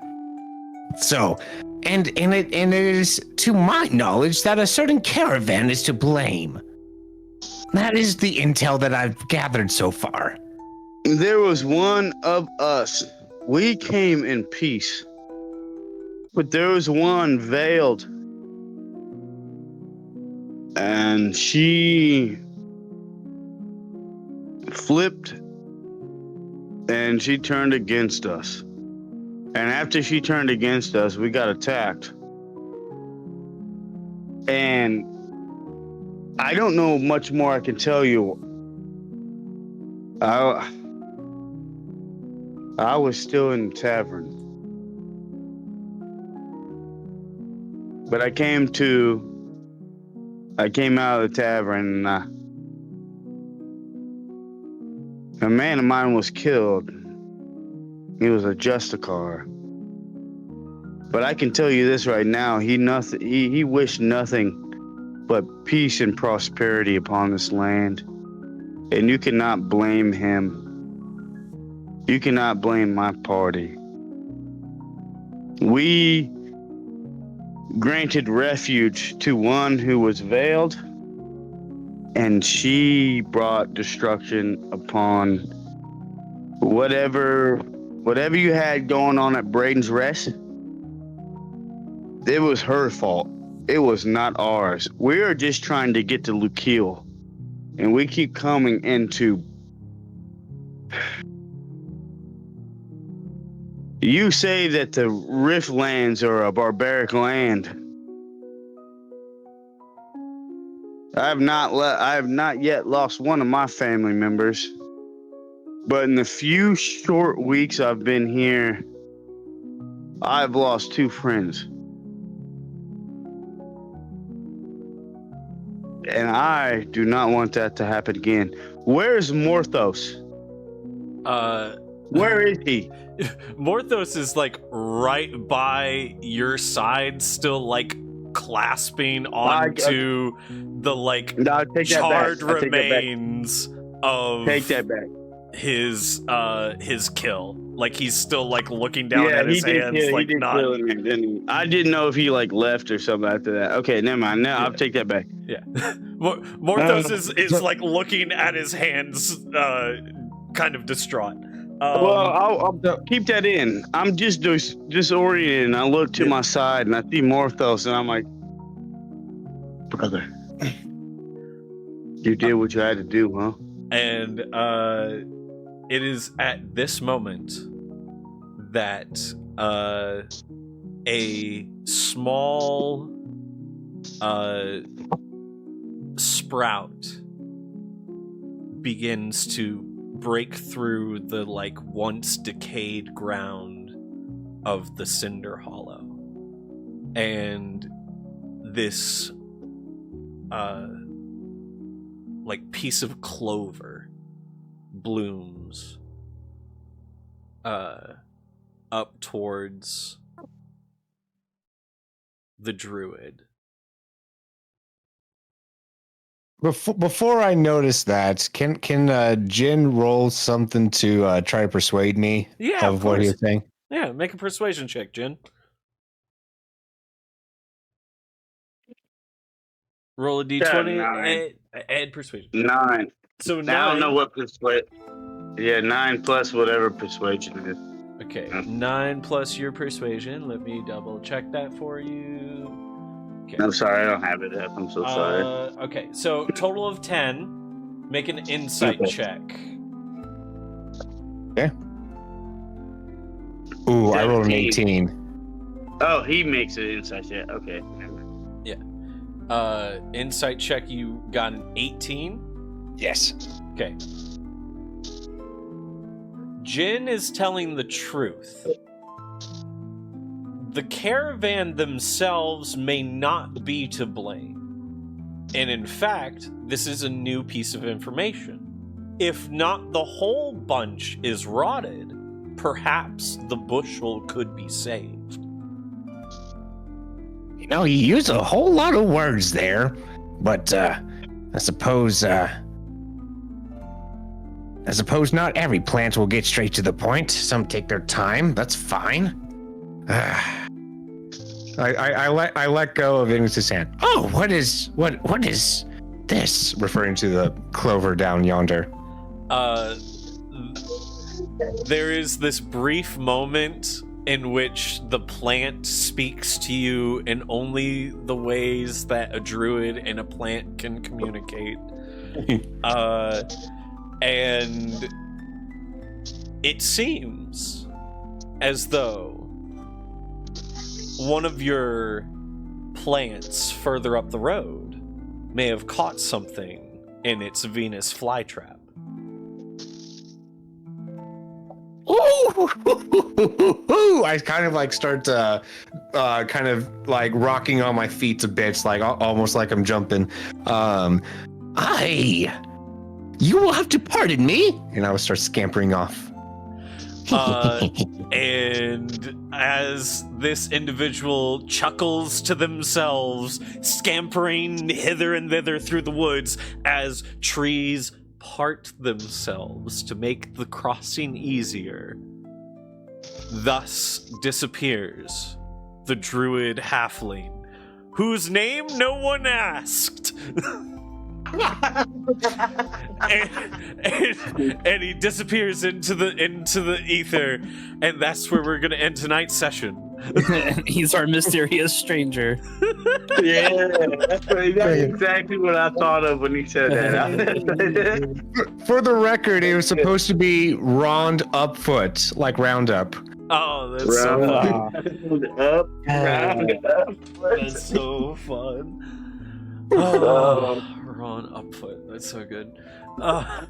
So, and it is to my knowledge that a certain caravan is to blame. That is the intel that I've gathered so far. There was one of us. We came in peace. But there was one veiled. And she flipped and she turned against us. And after she turned against us, we got attacked. And I don't know much more I can tell you. I was still in the tavern. But I came to I came out of the tavern and a man of mine was killed. He was a Justicar. But I can tell you this right now, he wished nothing but peace and prosperity upon this land. And you cannot blame him. You cannot blame my party. We granted refuge to one who was veiled, and she brought destruction upon whatever you had going on at Braden's Rest. It was her fault. It was not ours. We are just trying to get to Lukiel, and we keep coming into. You say that the Riftlands are a barbaric land. I have not yet lost one of my family members. But in the few short weeks I've been here, I've lost 2 friends. And I do not want that to happen again. Where is Morthos? Where is he? Morthos is like right by your side, still like clasping onto the like No, take that charred back. I take that back. remains of Take that back. his kill. Like he's still like looking down at his hands, he like did not. kill him, didn't he? I didn't know if he like left or something after that. Okay, never mind. Now I'll take that back. Yeah, Morthos is like looking at his hands, kind of distraught. I'll keep that in. I'm just disoriented, and I look to my side, and I see Morthos, and I'm like, brother, you did what you had to do, huh? And it is at this moment that a small sprout begins to break through the like once decayed ground of the Cinder Hollow, and this like piece of clover blooms up towards the druid. Before I notice that, can Jin roll something to try to persuade me of what he's saying? Yeah, make a persuasion check, Jin. Roll a d20. Add persuasion. 9. So Now I don't know what persuade. Yeah, 9 plus whatever persuasion is. Okay, 9 plus your persuasion. Let me double check that for you. Okay. I'm sorry, I don't have it up. I'm so sorry. Okay, so total of 10. Make an insight check. Okay. Ooh, 17. I rolled an 18. Oh, he makes an insight check. Okay. Insight check, you got an 18? Yes. Okay. Jin is telling the truth. The caravan themselves may not be to blame. And in fact, this is a new piece of information. If not the whole bunch is rotted, perhaps the bushel could be saved. You know, you use a whole lot of words there, but I suppose not every plant will get straight to the point. Some take their time. That's fine. I let go of Ingus's hand. Oh, what is this? Referring to the clover down yonder. There is this brief moment in which the plant speaks to you in only the ways that a druid and a plant can communicate. And it seems as though one of your plants further up the road may have caught something in its Venus flytrap. Ooh, I kind of like start kind of like rocking on my feet a bit, like almost like I'm jumping. You will have to pardon me, and I will start scampering off. And as this individual chuckles to themselves, scampering hither and thither through the woods as trees part themselves to make the crossing easier, thus disappears the druid halfling, whose name no one asked. and he disappears into the ether, and that's where we're gonna end tonight's session. He's our mysterious stranger. Yeah, that's exactly what I thought of when he said that. For the record, it was supposed to be Round Upfoot, like Roundup. Oh, that's so fun. Up, round up. That's so fun. Oh, Ron Upfoot. That's so good. I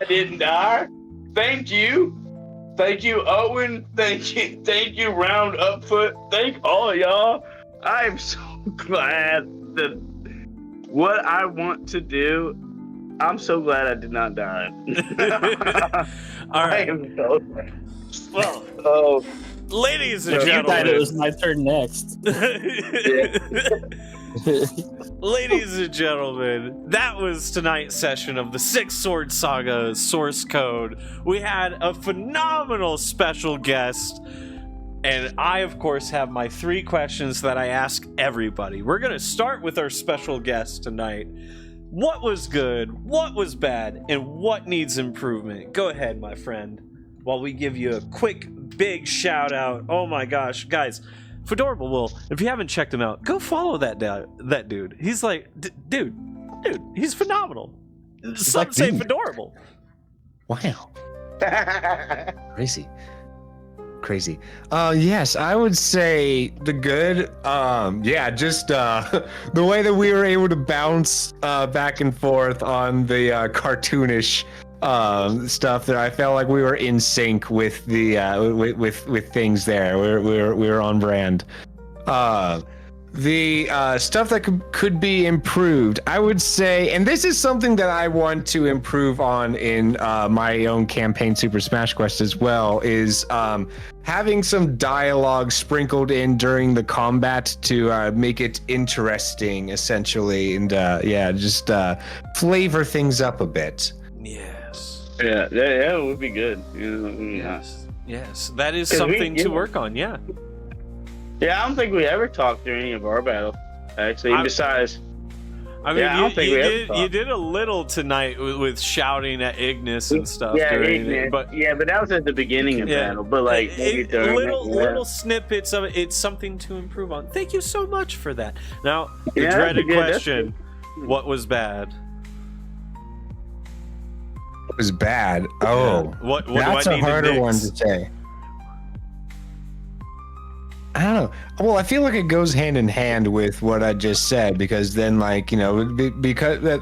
didn't die. Thank you. Thank you, Owen. Thank you, Round Upfoot. Thank all y'all. I am so glad that what I want to do, I'm so glad I did not die. All right. I am so glad. Well, ladies and If you died, it gentlemen. was my turn next. Ladies and gentlemen, that was tonight's session of the Six Sword Saga source code. We had a phenomenal special guest, and I, of course, have my 3 questions that I ask everybody. We're going to start with our special guest tonight. What was good, what was bad, and what needs improvement? Go ahead, my friend, while we give you a quick, big shout out. Oh my gosh, guys. Fedorable Will, if you haven't checked him out, go follow that dude. He's like, dude, he's phenomenal. Some like, say dude. Fedorable. Wow. Crazy. Yes, I would say the good. Just the way that we were able to bounce back and forth on the cartoonish stuff, that I felt like we were in sync with the with things there. We were on brand. The stuff that could be improved, I would say, and this is something that I want to improve on in my own campaign Super Smash Quest as well, is having some dialogue sprinkled in during the combat to make it interesting, essentially, and just flavor things up a bit. Yes. Yeah, that would be good. Yes. That is something to work on. Yeah. Yeah, I don't think we ever talked through any of our battles, actually. Besides, I mean, I don't think we ever talked. you did a little tonight with shouting at Ignis and stuff. Yeah, during Ignis. it, but that was at the beginning of battle. But like maybe during little snippets of it. It's something to improve on. Thank you so much for that. Now, the Yeah, dreaded that's good. question: what was bad? It was bad. Oh, What that's do I a need harder to one nix? to say. I don't know. Well, I feel like it goes hand in hand with what I just said, because then, like, you know, because that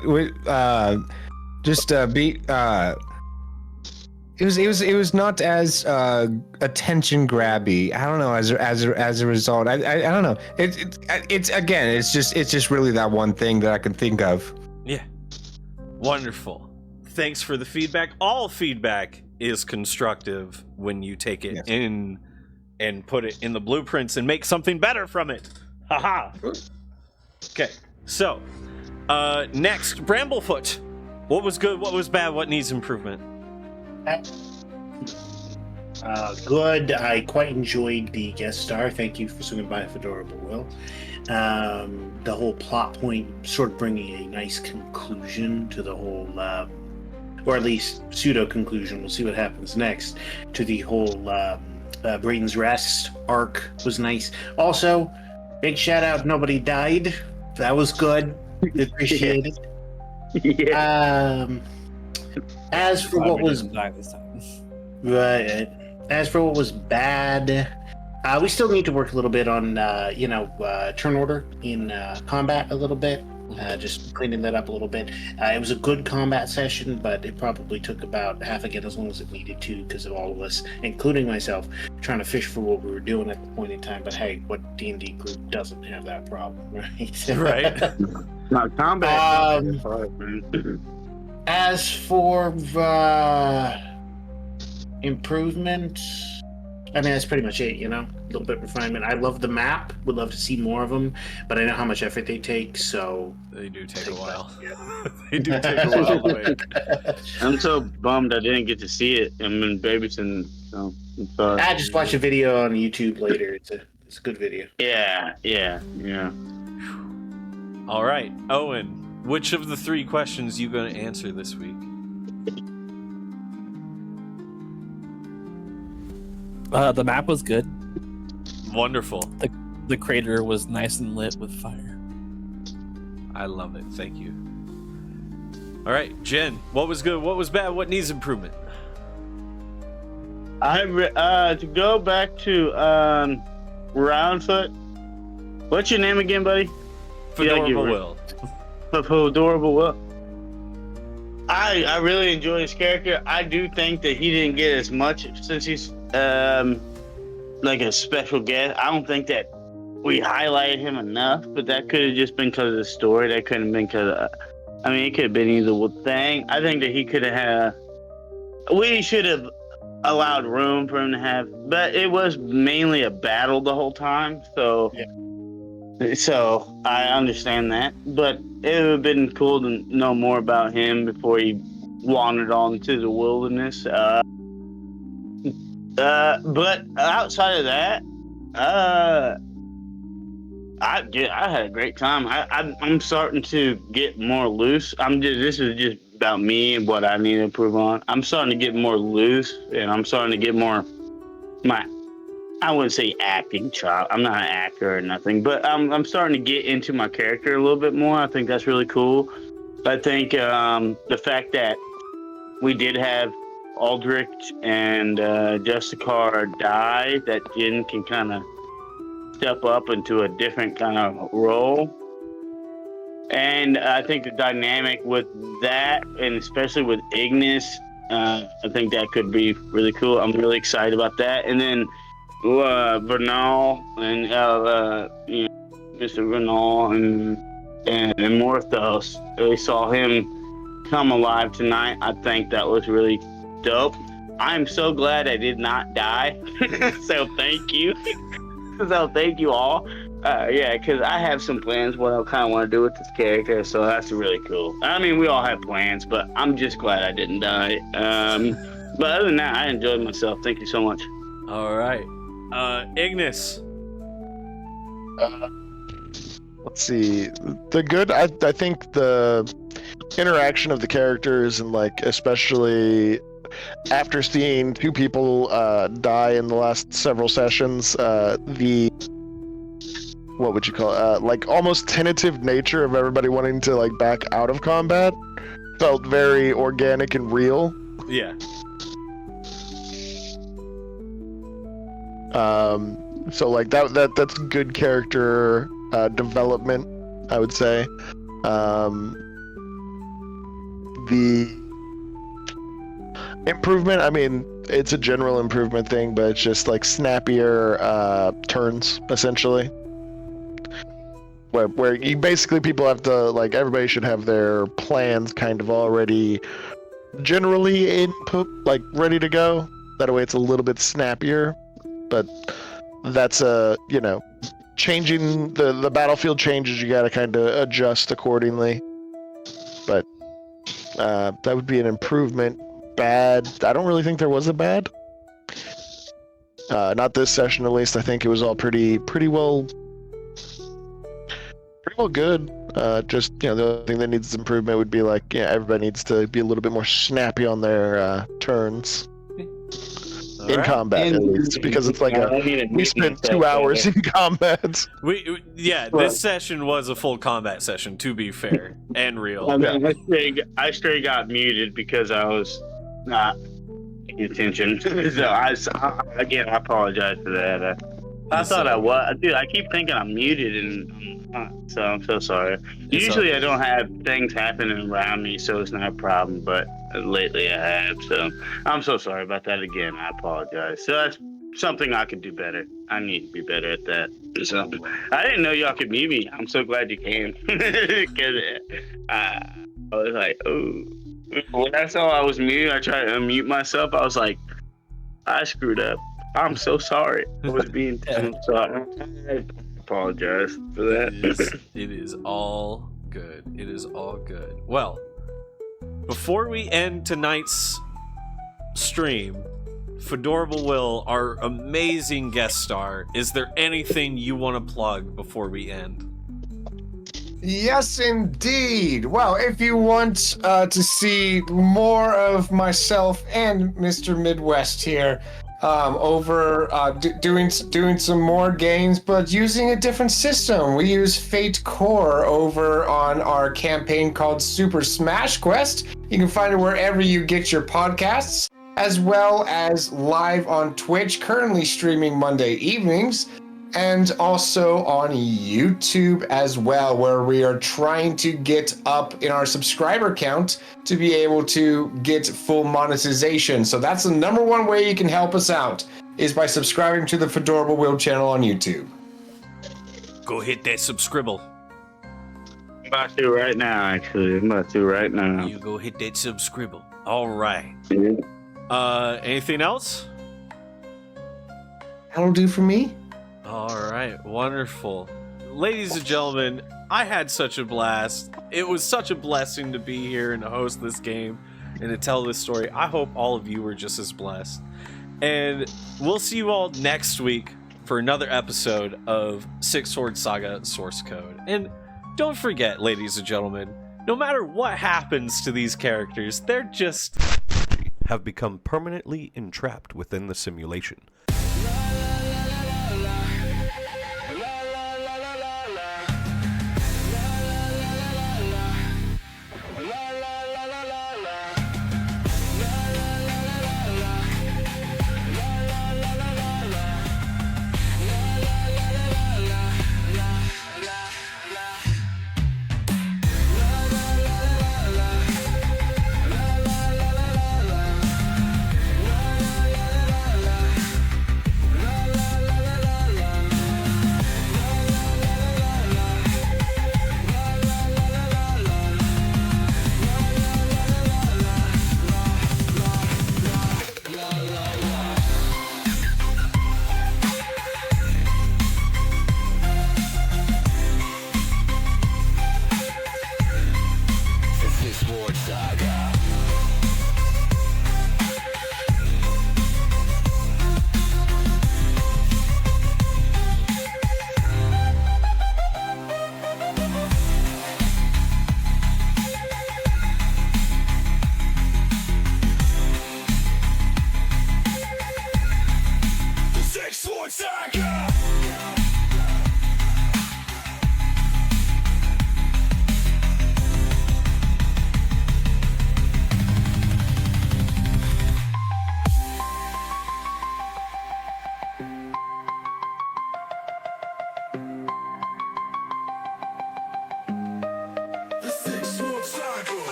it was not as attention grabby. I don't know. As a result, I don't know. It's again, it's just really that one thing that I can think of. Yeah. Wonderful. Thanks for the feedback. All feedback is constructive when you take it in and put it in the blueprints and make something better from it. Haha. Okay. So, next, Bramblefoot. What was good? What was bad? What needs improvement? Good. I quite enjoyed the guest star. Thank you for swinging by, Fedorable Will. The whole plot point sort of bringing a nice conclusion to the whole, or at least pseudo conclusion. We'll see what happens next to the whole Brayden's Rest arc was nice. Also, big shout out, nobody died. That was good. Appreciate it. Yeah. As for what was right, as for what was bad, we still need to work a little bit on turn order in combat a little bit. Just cleaning that up a little bit. It was a good combat session, but it probably took about half again as long as it needed to because of all of us, including myself, trying to fish for what we were doing at the point in time. But hey, what D&D group doesn't have that problem, right? Right. Not combat. As for improvement, I mean, that's pretty much it, you know? A little bit of refinement. I love the map. Would love to see more of them, but I know how much effort they take, so... They do take a while. They do take a while to make. I'm so bummed I didn't get to see it. I'm in babysitting, so I'm sorry. I just watch a video on YouTube later. It's a good video. Yeah. All right, Owen, which of the 3 questions you going to answer this week? The map was good. Wonderful. The crater was nice and lit with fire. I love it. Thank you. All right, Jen, what was good? What was bad? What needs improvement? To go back to Roundfoot. What's your name again, buddy? Fedorable Will. Fedorable Will. I really enjoy his character. I do think that he didn't get as much since he's like a special guest. I don't think that we highlighted him enough, but that could have just been because of the story. That couldn't have been because of, I mean, it could have been either thing. I think that he could have had, we should have allowed room for him to have, but it was mainly a battle the whole time. So, So I understand that, but it would have been cool to know more about him before he wandered on to the wilderness. But outside of that, I had a great time. I'm starting to get more loose. This is just about me and what I need to improve on. I'm starting to get more loose, and I'm starting to get more I wouldn't say acting chop. I'm not an actor or nothing, but I'm starting to get into my character a little bit more. I think that's really cool. I think the fact that we did have Aldrich and Justicar die, that Jin can kind of step up into a different kind of role. And I think the dynamic with that, and especially with Ignis, I think that could be really cool. I'm really excited about that. And then Vernal and Mr. Vernal and Morthos, we saw him come alive tonight. I think that was really dope. I'm so glad I did not die. So thank you. So thank you all. Because I have some plans what I kind of want to do with this character, so that's really cool. I mean, we all have plans, but I'm just glad I didn't die. But other than that, I enjoyed myself. Thank you so much. All right. Ignis. Let's see. The good, I think the interaction of the characters, and like especially after seeing 2 people die in the last several sessions, the what would you call it? Like almost tentative nature of everybody wanting to like back out of combat felt very organic and real. Yeah. So like that's good character development, I would say. The improvement, I mean, it's a general improvement thing, but it's just like snappier turns, essentially. Where you basically people have to, like, everybody should have their plans kind of already generally input, like ready to go. That way it's a little bit snappier. But that's changing the battlefield changes, you gotta kind of adjust accordingly. But that would be an improvement. Bad, I don't really think there was a bad. Not this session, at least. I think it was all pretty well good. Just the other thing that needs improvement would be like, everybody needs to be a little bit more snappy on their turns. In combat, at least, because it's like we spent 2 hours in combat. This session was a full combat session, to be fair and real. I straight got muted because I was not paying attention. So I apologize for that. I thought I was. Dude, I keep thinking I'm muted, and I'm not, so I'm so sorry. Usually I don't have things happening around me, so it's not a problem, but lately I have, so I'm so sorry about that again. I apologize. So that's something I could do better. I need to be better at that. So I didn't know y'all could mute me. I'm so glad you came. Because I was like, oh. When I saw I was muted, I tried to unmute myself. I was like, I screwed up. I'm so sorry. I was being too sorry. I apologize for that. It is all good. It is all good. Well, before we end tonight's stream, Fedorable Will, our amazing guest star, is there anything you want to plug before we end? Yes, indeed. Well, if you want to see more of myself and Mr. Midwest here, doing some more games, but using a different system. We use Fate Core over on our campaign called Super Smash Quest. You can find it wherever you get your podcasts, as well as live on Twitch, currently streaming Monday evenings, and also on YouTube as well, where we are trying to get up in our subscriber count to be able to get full monetization. So that's the number one way you can help us out, is by subscribing to the Fedorable Will channel on YouTube. Go hit that subscribble. I'm about to right now, actually. I'm about to right now. You go hit that subscribble. All right. Yeah. Anything else? That'll do for me. All right, wonderful. Ladies and gentlemen, I had such a blast. It was such a blessing to be here and to host this game and to tell this story. I hope all of you were just as blessed. And we'll see you all next week for another episode of Six Sword Saga Source Code. And don't forget, ladies and gentlemen, no matter what happens to these characters, they're just have become permanently entrapped within the simulation.